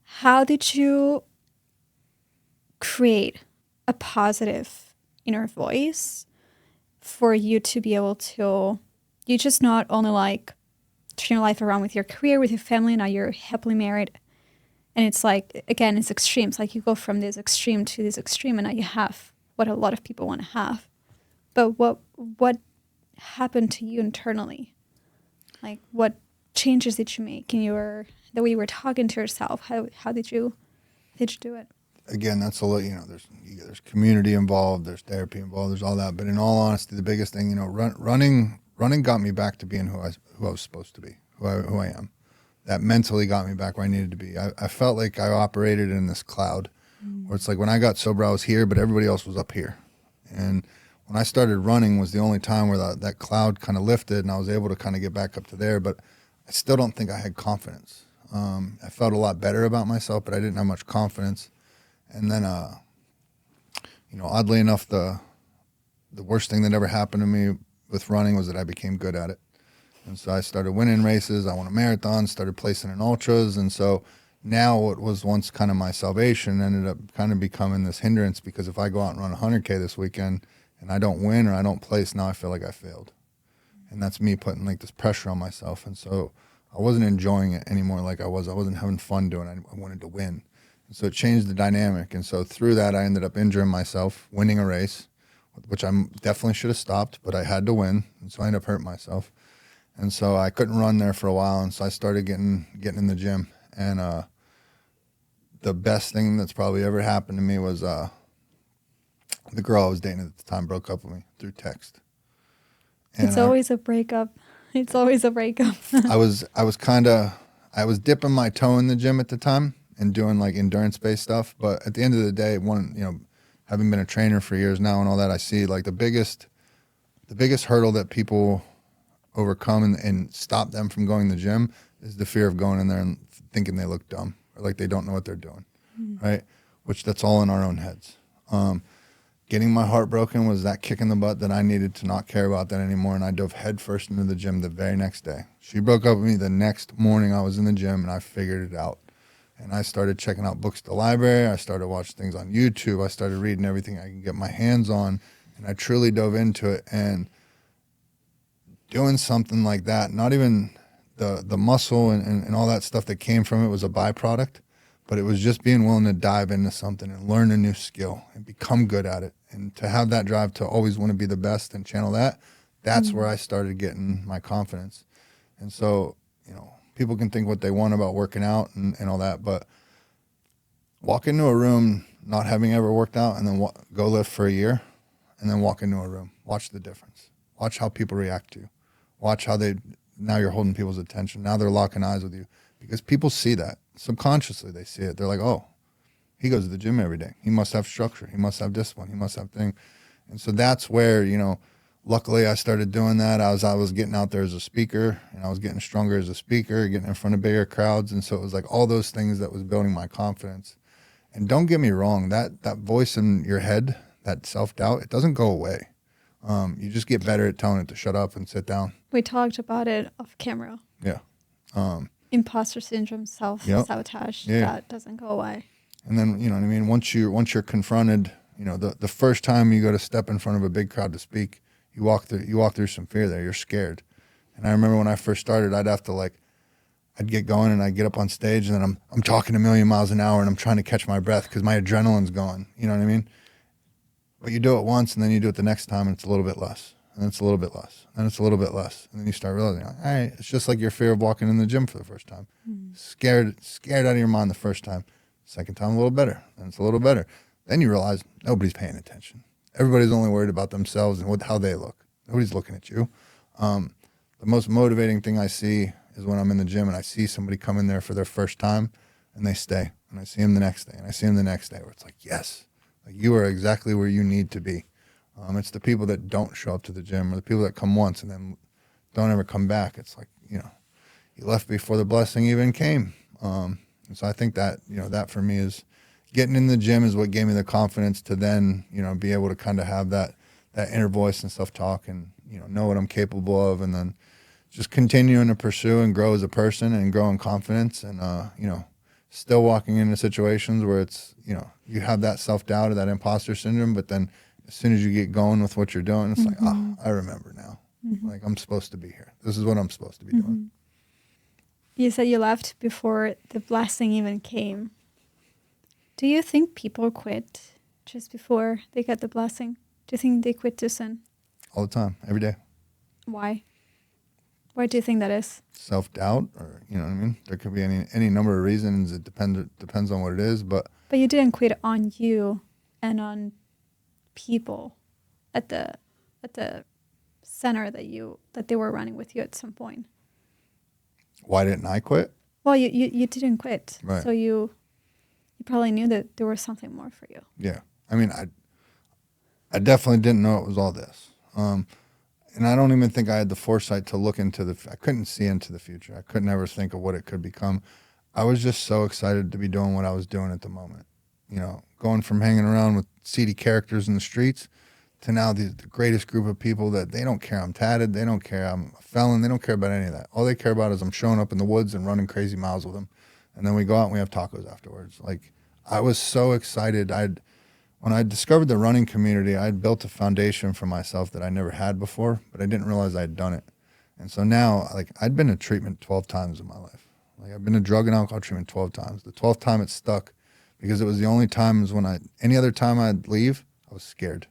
Speaker 2: How did you create a positive inner voice for you to be able to you just not only like turn your life around with your career, with your family. Now you're happily married. And it's like, again, it's extremes. Like you go from this extreme to this extreme, and now you have what a lot of people want to have. But what happened to you internally? Like what changes did you make in the way you were talking to yourself? How did you do it?
Speaker 1: Again, that's a lot. There's community involved, there's therapy involved, there's all that. But in all honesty, the biggest thing, running got me back to being who I was supposed to be, who I am. That mentally got me back where I needed to be. I felt like I operated in this cloud, where it's like when I got sober, I was here, but everybody else was up here. And when I started running was the only time where that cloud kind of lifted, and I was able to kind of get back up to there. But I still don't think I had confidence. I felt a lot better about myself, but I didn't have much confidence. And then, oddly enough, the worst thing that ever happened to me with running was that I became good at it. And so I started winning races. I won a marathon, started placing in ultras. And so now what was once kind of my salvation ended up kind of becoming this hindrance, because if I go out and run 100K this weekend and I don't win or I don't place, now I feel like I failed. And that's me putting like this pressure on myself. And so I wasn't enjoying it anymore like I was. I wasn't having fun doing it. I wanted to win. And so it changed the dynamic. And so through that, I ended up injuring myself, winning a race, which I definitely should have stopped, but I had to win. And so I ended up hurting myself. And so I couldn't run there for a while. And so I started getting in the gym. And the best thing that's probably ever happened to me was the girl I was dating at the time broke up with me through text. And
Speaker 2: it's always a breakup. It's always a breakup.
Speaker 1: I was dipping my toe in the gym at the time and doing like endurance-based stuff. But at the end of the day, having been a trainer for years now and all that, I see like the biggest hurdle that people overcome and stop them from going to the gym is the fear of going in there and thinking they look dumb or like they don't know what they're doing, right? Which that's all in our own heads. Getting my heart broken was that kick in the butt that I needed to not care about that anymore, and I dove headfirst into the gym the very next day. She broke up with me the next morning. I was in the gym, and I figured it out. And I started checking out books at the library. I started watching things on YouTube. I started reading everything I could get my hands on, and I truly dove into it. And doing something like that, not even the muscle and all that stuff that came from it was a byproduct, but it was just being willing to dive into something and learn a new skill and become good at it. And to have that drive to always want to be the best and channel that's where I started getting my confidence. And so, people can think what they want about working out and all that, but walk into a room not having ever worked out and then go lift for a year and then walk into a room. Watch the difference. Watch how people react to you. Watch how now you're holding people's attention. Now they're locking eyes with you because people see that. Subconsciously, they see it. They're like, oh, he goes to the gym every day. He must have structure. He must have discipline. He must have things. And so that's where, luckily I started doing that. I was getting out there as a speaker, and I was getting stronger as a speaker, getting in front of bigger crowds. And so it was like all those things that was building my confidence. And don't get me wrong, that voice in your head, that self-doubt, it doesn't go away. You just get better at telling it to shut up and sit down.
Speaker 2: We talked about it off camera.
Speaker 1: Yeah.
Speaker 2: Imposter syndrome, self-sabotage, that doesn't go away.
Speaker 1: And then, you know what I mean? Once you're confronted, the first time you go to step in front of a big crowd to speak, you walk through some fear there. You're scared. And I remember when I first started, I'd get going and I'd get up on stage and then I'm talking a million miles an hour and I'm trying to catch my breath because my adrenaline's going. You know what I mean? But you do it once and then you do it the next time and it's a little bit less. And it's a little bit less. And it's a little bit less. And then you start realizing, all right, it's just like your fear of walking in the gym for the first time. Scared out of your mind the first time. Second time, a little better. And it's a little better. Then you realize nobody's paying attention. Everybody's only worried about themselves and how they look. Nobody's looking at you. The most motivating thing I see is when I'm in the gym and I see somebody come in there for their first time and they stay. And I see them the next day and I see them the next day where it's like, yes, like you are exactly where you need to be. It's the people that don't show up to the gym or the people that come once and then don't ever come back. It's like, you left before the blessing even came. And so I think that, that for me is getting in the gym is what gave me the confidence to then, be able to kind of have that inner voice and self-talk and, know what I'm capable of and then just continuing to pursue and grow as a person and grow in confidence and, still walking into situations where it's, you have that self-doubt or that imposter syndrome, but then as soon as you get going with what you're doing, it's like, oh, I remember now. Like, I'm supposed to be here. This is what I'm supposed to be doing.
Speaker 2: You said you left before the blessing even came. Do you think people quit just before they get the blessing? Do you think they quit too soon?
Speaker 1: All the time, every day.
Speaker 2: Why? Why do you think that is?
Speaker 1: Self-doubt, or, you know what I mean? There could be any number of reasons. It depends on what it is, but
Speaker 2: you didn't quit on you and on people at the center that they were running with you at some point.
Speaker 1: why didn't I quit?
Speaker 2: Well, you didn't quit.
Speaker 1: Right.
Speaker 2: So you probably knew that there was something more for you.
Speaker 1: Yeah. I mean, I definitely didn't know it was all this. And I don't even think I had the foresight to look into I couldn't see into the future. I couldn't ever think of what it could become. I was just so excited to be doing what I was doing at the moment. You know, going from hanging around with seedy characters in the streets to now the greatest group of people that they don't care I'm tatted, they don't care I'm a felon, they don't care about any of that. All they care about is I'm showing up in the woods and running crazy miles with them. And then we go out and we have tacos afterwards. Like, I was so excited. When I discovered the running community, I had built a foundation for myself that I never had before, but I didn't realize I had done it. And so now, like, I'd been to treatment 12 times in my life. Like, I've been to drug and alcohol treatment 12 times. The 12th time it stuck because it was the only times any other time I'd leave, I was scared.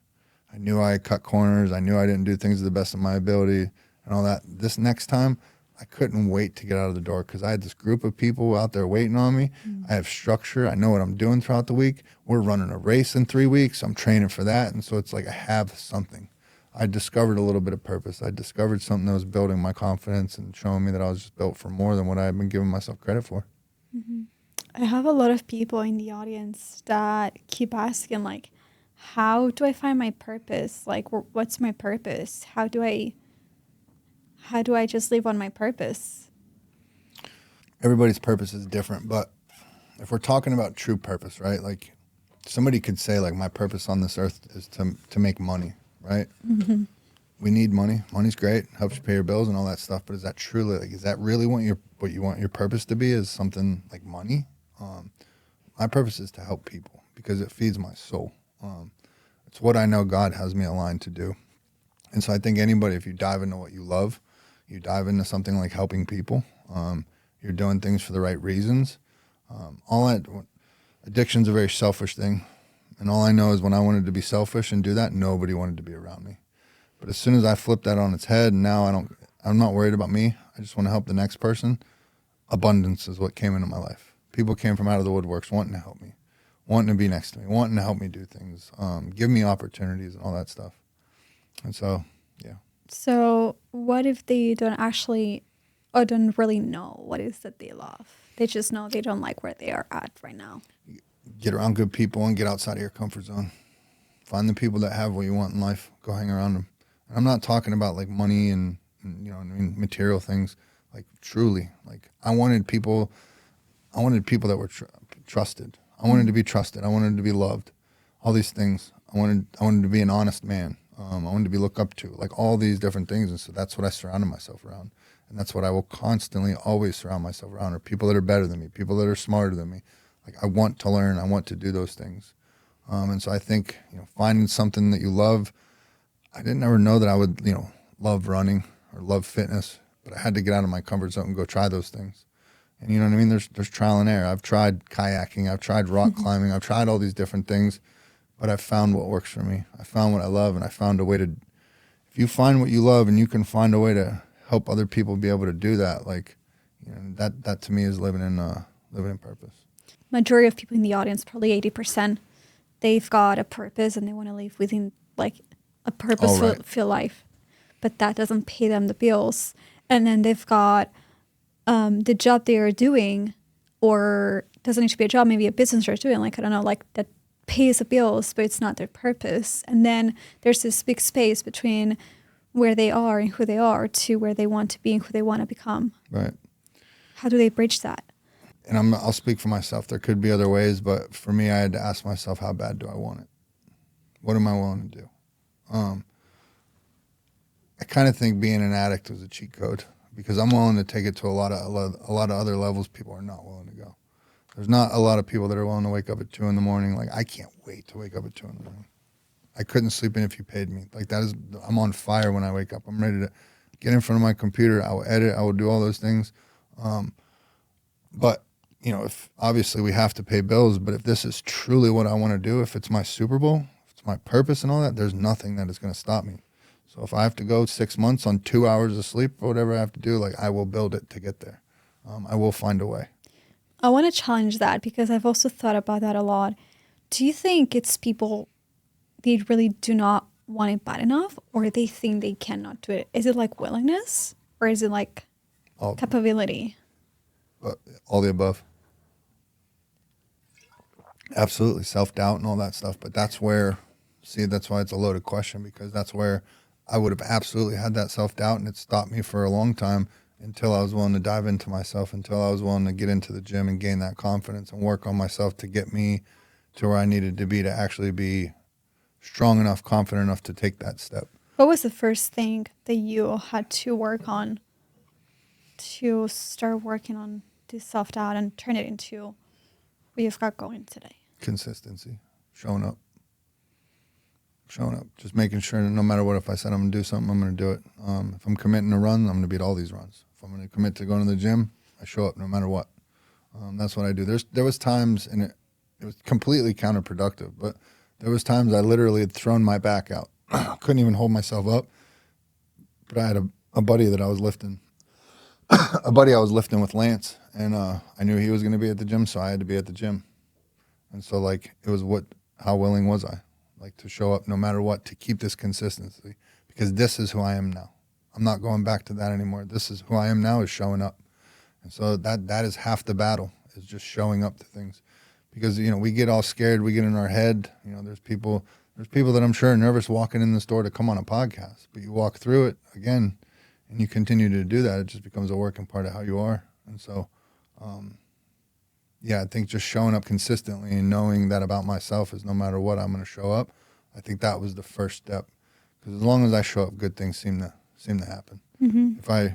Speaker 1: I knew I cut corners. I knew I didn't do things to the best of my ability and all that. This next time, I couldn't wait to get out of the door because I had this group of people out there waiting on me. I have structure. I know what I'm doing throughout the week. We're running a race in 3 weeks. I'm training for that. And so it's like I have something. I discovered a little bit of purpose. I discovered something that was building my confidence and showing me that I was just built for more than what I had been giving myself credit for.
Speaker 2: I have a lot of people in the audience that keep asking, like, how do I find my purpose? Like, what's my purpose? How do I just live on my purpose?
Speaker 1: Everybody's purpose is different, but if we're talking about true purpose, right? Like, somebody could say, like, my purpose on this earth is to make money, right? We need money. Money's great, helps you pay your bills and all that stuff. But is that truly, like, is that really what you want your purpose to be? Is something like money? My purpose is to help people because it feeds my soul. It's what I know God has me aligned to do. And so I think anybody, if you dive into what you love, you dive into something like helping people, you're doing things for the right reasons. Addiction's a very selfish thing. And all I know is when I wanted to be selfish and do that, nobody wanted to be around me. But as soon as I flipped that on its head, and now I'm not worried about me. I just want to help the next person. Abundance is what came into my life. People came from out of the woodworks wanting to help me, wanting to be next to me, wanting to help me do things, give me opportunities and all that stuff. And so, yeah.
Speaker 2: So what if they don't actually or don't really know what it is that they love? They just know they don't like where they are at right now.
Speaker 1: Get around good people and get outside of your comfort zone. Find the people that have what you want in life. Go hang around them. And I'm not talking about like money and you know what I mean, material things. Like truly, like I wanted people that were trusted. I wanted to be trusted. I wanted to be loved. All these things. I wanted to be an honest man. I wanted to be looked up to. Like all these different things. And so that's what I surrounded myself around. And that's what I will constantly always surround myself around, are people that are better than me, people that are smarter than me. Like I want to learn. I want to do those things. And so I think, you know, finding something that you love. I didn't ever know that I would, you know, love running or love fitness, but I had to get out of my comfort zone and go try those things. And you know what I mean? There's trial and error. I've tried kayaking. I've tried rock climbing. I've tried all these different things, but I've found what works for me. I found what I love, and I found a way to, if you find what you love and you can find a way to help other people be able to do that, like, you know, that to me is living in purpose.
Speaker 2: Majority of people in the audience, probably 80%, they've got a purpose and they want to live within like a purposeful life, but that doesn't pay them the bills. And then they've got the job they are doing, or doesn't need to be a job, maybe a business they're doing, like, I don't know, like that pays the bills, but it's not their purpose. And then there's this big space between where they are and who they are to where they want to be and who they want to become.
Speaker 1: Right.
Speaker 2: How do they bridge that?
Speaker 1: And I'll speak for myself. There could be other ways, but for me, I had to ask myself, how bad do I want it? What am I willing to do? I kind of think being an addict was a cheat code, because I'm willing to take it to a lot of other levels people are not willing to go. There's not a lot of people that are willing to wake up at 2 a.m. Like, I can't wait to wake up at 2 a.m. I couldn't sleep in if you paid me. Like I'm on fire when I wake up. I'm ready to get in front of my computer. I will edit. I will do all those things. But if obviously we have to pay bills, but if this is truly what I want to do, if it's my Super Bowl, if it's my purpose and all that, there's nothing that is going to stop me. So if I have to go 6 months on 2 hours of sleep or whatever I have to do, like I will build it to get there. I will find a way.
Speaker 2: I want to challenge that because I've also thought about that a lot. Do you think it's people, they really do not want it bad enough, or they think they cannot do it? Is it like willingness, or is it like capability?
Speaker 1: All the above. Absolutely. Self-doubt and all that stuff. But that's why it's a loaded question, because that's where I would have absolutely had that self-doubt, and it stopped me for a long time until I was willing to dive into myself, until I was willing to get into the gym and gain that confidence and work on myself to get me to where I needed to be to actually be strong enough, confident enough to take that step.
Speaker 2: What was the first thing that you had to work on to start working on this self-doubt and turn it into what you've got going today?
Speaker 1: Consistency. Showing up. Just making sure that no matter what, if I said I'm going to do something, I'm going to do it. If I'm committing to run, I'm going to beat all these runs. If I'm going to commit to going to the gym, I show up no matter what. That's what I do. There was times, and it was completely counterproductive, but there was times I literally had thrown my back out. Couldn't even hold myself up. But I had a buddy that I was lifting. A buddy I was lifting with, Lance, and I knew he was going to be at the gym, so I had to be at the gym. And so, like, it was how willing was I? Like, to show up no matter what, to keep this consistency, because this is who I am now. I'm not going back to that anymore. This is who I am now, is showing up. And so that is half the battle, is just showing up to things. Because, we get all scared, we get in our head. There's people that I'm sure are nervous walking in the store to come on a podcast, but you walk through it again and you continue to do that. It just becomes a working part of how you are. And so, I think just showing up consistently and knowing that about myself is no matter what, I'm going to show up. I think that was the first step, because as long as I show up, good things seem to happen. Mm-hmm.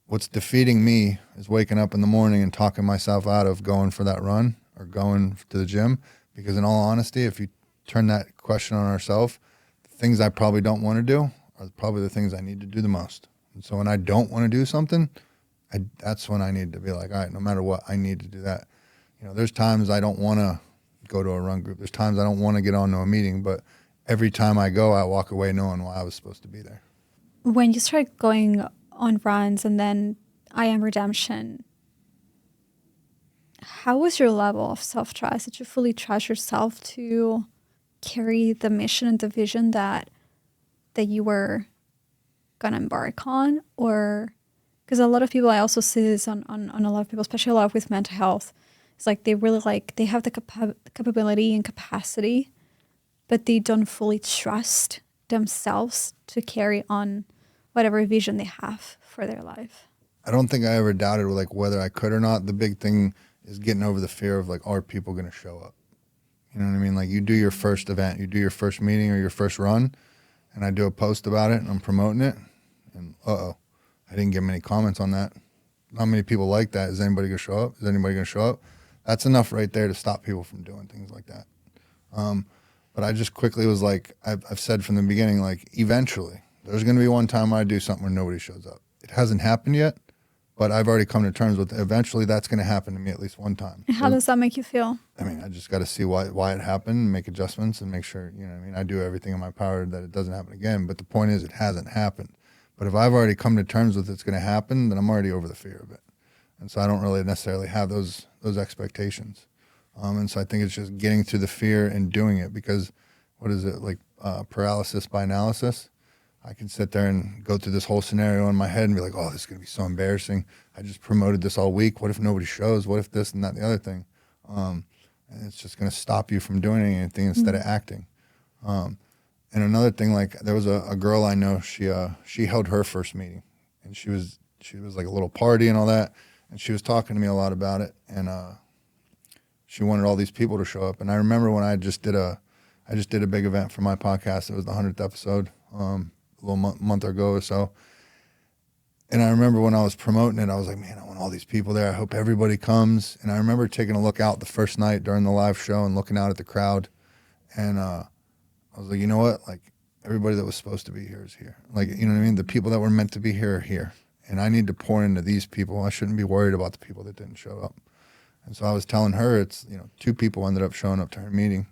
Speaker 1: What's defeating me is waking up in the morning and talking myself out of going for that run or going to the gym, because in all honesty, if you turn that question on ourselves, the things I probably don't want to do are probably the things I need to do the most. And so when I don't want to do something, that's when I need to be like, all right, no matter what, I need to do that. There's times I don't want to go to a run group. There's times I don't want to get on to a meeting, but every time I go, I walk away knowing why I was supposed to be there.
Speaker 2: When you start going on runs and then I Am Redemption, how was your level of self-trust? Did you fully trust yourself to carry the mission and the vision that you were going to embark on? Or because a lot of people, I also see this on a lot of people, especially a lot with mental health. It's like they really they have the capability and capacity, but they don't fully trust themselves to carry on whatever vision they have for their life.
Speaker 1: I don't think I ever doubted whether I could or not. The big thing is getting over the fear of are people going to show up? You know what I mean? Like, you do your first event, you do your first meeting or your first run, and I do a post about it and I'm promoting it, and I didn't get many comments on that. Not many people like that. Is anybody going to show up? Is anybody going to show up? That's enough right there to stop people from doing things like that. But I just quickly was like, I've said from the beginning, eventually there's going to be one time I do something where nobody shows up. It hasn't happened yet, but I've already come to terms with eventually that's going to happen to me at least one time.
Speaker 2: And how does that make you feel?
Speaker 1: I mean, I just got to see why it happened, make adjustments, and make sure, I do everything in my power that it doesn't happen again. But the point is, it hasn't happened. But if I've already come to terms with it's going to happen, then I'm already over the fear of it. And so I don't really necessarily have those expectations. And so I think it's just getting through the fear and doing it, because what is it, paralysis by analysis? I can sit there and go through this whole scenario in my head and be like, oh, this is going to be so embarrassing. I just promoted this all week. What if nobody shows? What if this and that and the other thing? And it's just going to stop you from doing anything instead of acting. And another thing, there was a girl I know, she held her first meeting, and she was like a little party and all that. And she was talking to me a lot about it. And she wanted all these people to show up. And I remember when I just did a big event for my podcast. It was the 100th episode, a little month ago or so. And I remember when I was promoting it, I was like, man, I want all these people there. I hope everybody comes. And I remember taking a look out the first night during the live show and looking out at the crowd. And I I was like, you know what? Like, everybody that was supposed to be here is here. Like, you know what I mean? The people that were meant to be here are here. And I need to pour into these people. I shouldn't be worried about the people that didn't show up. And so I was telling her, it's, 2 people ended up showing up to her meeting.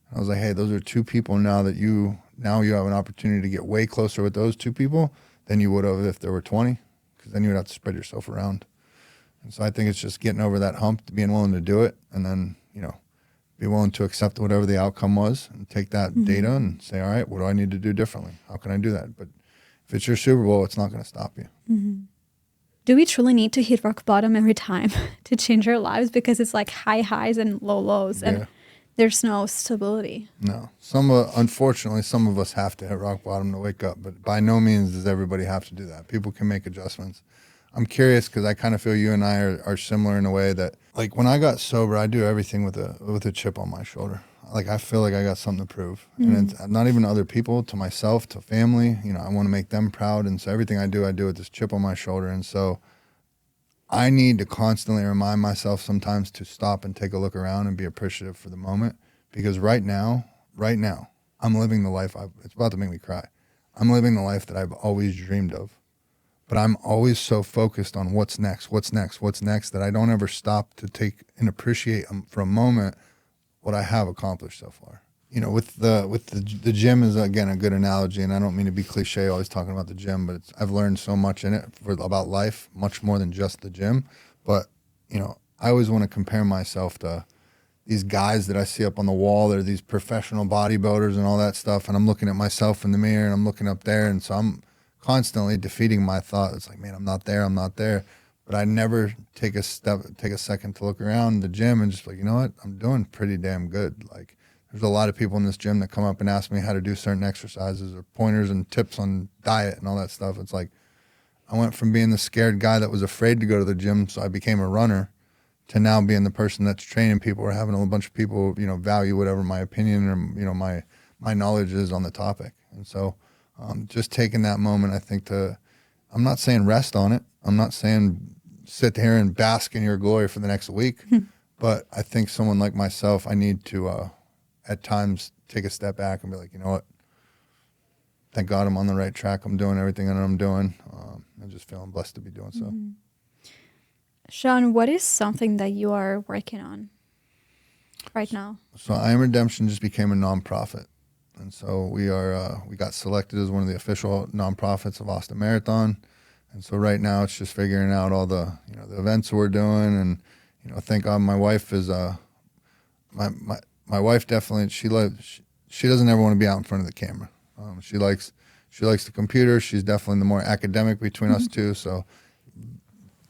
Speaker 1: And I was like, hey, those are 2 people now that you have an opportunity to get way closer with those 2 people than you would have if there were 20, because then you would have to spread yourself around. And so I think it's just getting over that hump, to being willing to do it, and then, be willing to accept whatever the outcome was and take that data and say, all right, what do I need to do differently? How can I do that? But if it's your Super Bowl, it's not going to stop you.
Speaker 2: Do we truly need to hit rock bottom every time to change our lives? Because it's like high highs and low lows, and there's no stability.
Speaker 1: No. Unfortunately, some of us have to hit rock bottom to wake up, but by no means does everybody have to do that. People can make adjustments. I'm curious because I kind of feel you and I are similar in a way that, like, when I got sober, I do everything with a chip on my shoulder. Like, I feel like I got something to prove. And it's not even to other people, to myself, to family. I want to make them proud. And so everything I do with this chip on my shoulder. And so I need to constantly remind myself sometimes to stop and take a look around and be appreciative for the moment. Because right now, I'm living the life it's about to make me cry. I'm living the life that I've always dreamed of. But I'm always so focused on what's next that I don't ever stop to take and appreciate for a moment what I have accomplished so far. With the gym is, again, a good analogy, and I don't mean to be cliche always talking about the gym, but I've learned so much in it about life, much more than just the gym. But, I always want to compare myself to these guys that I see up on the wall. They're these professional bodybuilders and all that stuff, and I'm looking at myself in the mirror and I'm looking up there, and so I'm constantly defeating my thought. It's like, man, I'm not there. But I never take a second to look around the gym and just like, you know what? I'm doing pretty damn good. Like, there's a lot of people in this gym that come up and ask me how to do certain exercises or pointers and tips on diet and all that stuff. It's like, I went from being the scared guy that was afraid to go to the gym, so I became a runner, to now being the person that's training people or having a bunch of people, value whatever my opinion or, my knowledge is on the topic. And so, just taking that moment, I think I'm not saying rest on it. I'm not saying sit here and bask in your glory for the next week. But I think someone like myself, I need to, at times, take a step back and be like, you know what? Thank God I'm on the right track. I'm doing everything that I'm doing. I'm just feeling blessed to be doing so.
Speaker 2: Shawn, what is something that you are working on right now?
Speaker 1: So I Am Redemption just became a nonprofit. And so we got selected as one of the official nonprofits of Austin Marathon. And so right now it's just figuring out all the, the events we're doing. And, thank God my wife is, my wife definitely, she doesn't ever want to be out in front of the camera. She likes the computer. She's definitely the more academic between us two. So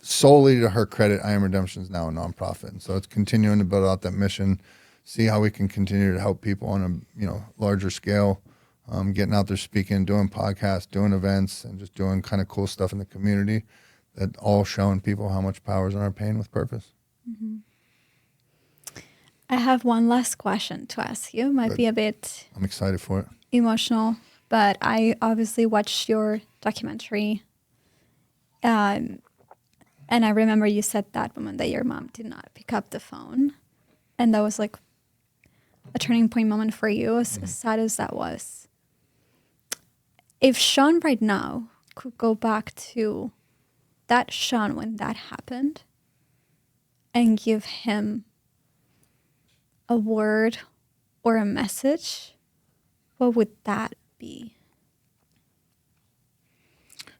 Speaker 1: solely to her credit, I Am Redemption is now a nonprofit. And so it's continuing to build out that mission, see how we can continue to help people on a larger scale, getting out there speaking, doing podcasts, doing events, and just doing kind of cool stuff in the community, that all showing people how much power is in our pain with purpose.
Speaker 2: I have one last question to ask you. Might be a bit
Speaker 1: I'm excited for it.
Speaker 2: Emotional, but I obviously watched your documentary. And I remember you said that moment that your mom did not pick up the phone. And that was like a turning point moment for you, as sad as that was. If Shawn right now could go back to that Shawn when that happened and give him a word or a message, what would that be?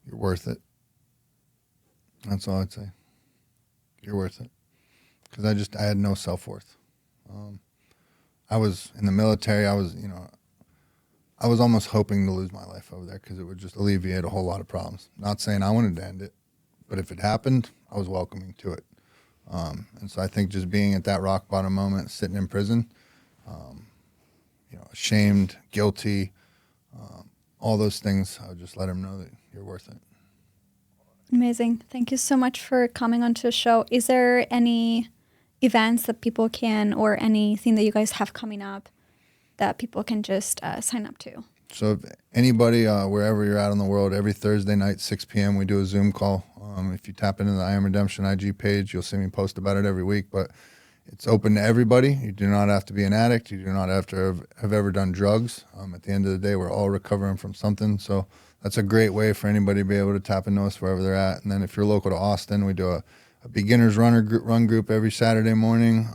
Speaker 1: You're worth it. That's all I'd say. You're worth it. Because I had no self-worth. I was in the military. I was almost hoping to lose my life over there because it would just alleviate a whole lot of problems. Not saying I wanted to end it, but if it happened, I was welcoming to it. And so I think just being at that rock bottom moment, sitting in prison, ashamed, guilty, all those things, I would just let him know that you're worth it.
Speaker 2: Amazing. Thank you so much for coming onto the show. Is there any events that people can, or anything that you guys have coming up that people can just sign up to?
Speaker 1: So if anybody, wherever you're at in the world, every Thursday night, 6 p.m., we do a Zoom call. If you tap into the I Am Redemption IG page, you'll see me post about it every week. But It's open to everybody. You do not have to be an addict. You do not have to have ever done drugs. At the end of the day, we're all recovering from something. So that's a great way for anybody to be able to tap into us wherever they're at. And then if you're local to Austin, we do a beginners run group every Saturday morning.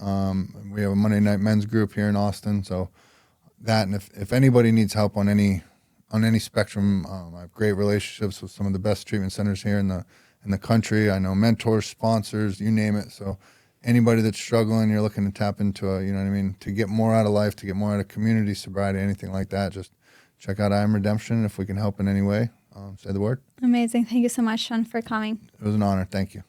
Speaker 1: We have a Monday night men's group here in Austin. So that, and if anybody needs help on any spectrum, I have great relationships with some of the best treatment centers here in the country. I know mentors, sponsors, you name it. So anybody that's struggling, you're looking to tap into you know what I mean, to get more out of life, to get more out of community sobriety, anything like that, just check out I Am Redemption. If we can help in any way, say the word.
Speaker 2: Amazing. Thank you so much, Shawn, for coming.
Speaker 1: It was an honor. Thank you.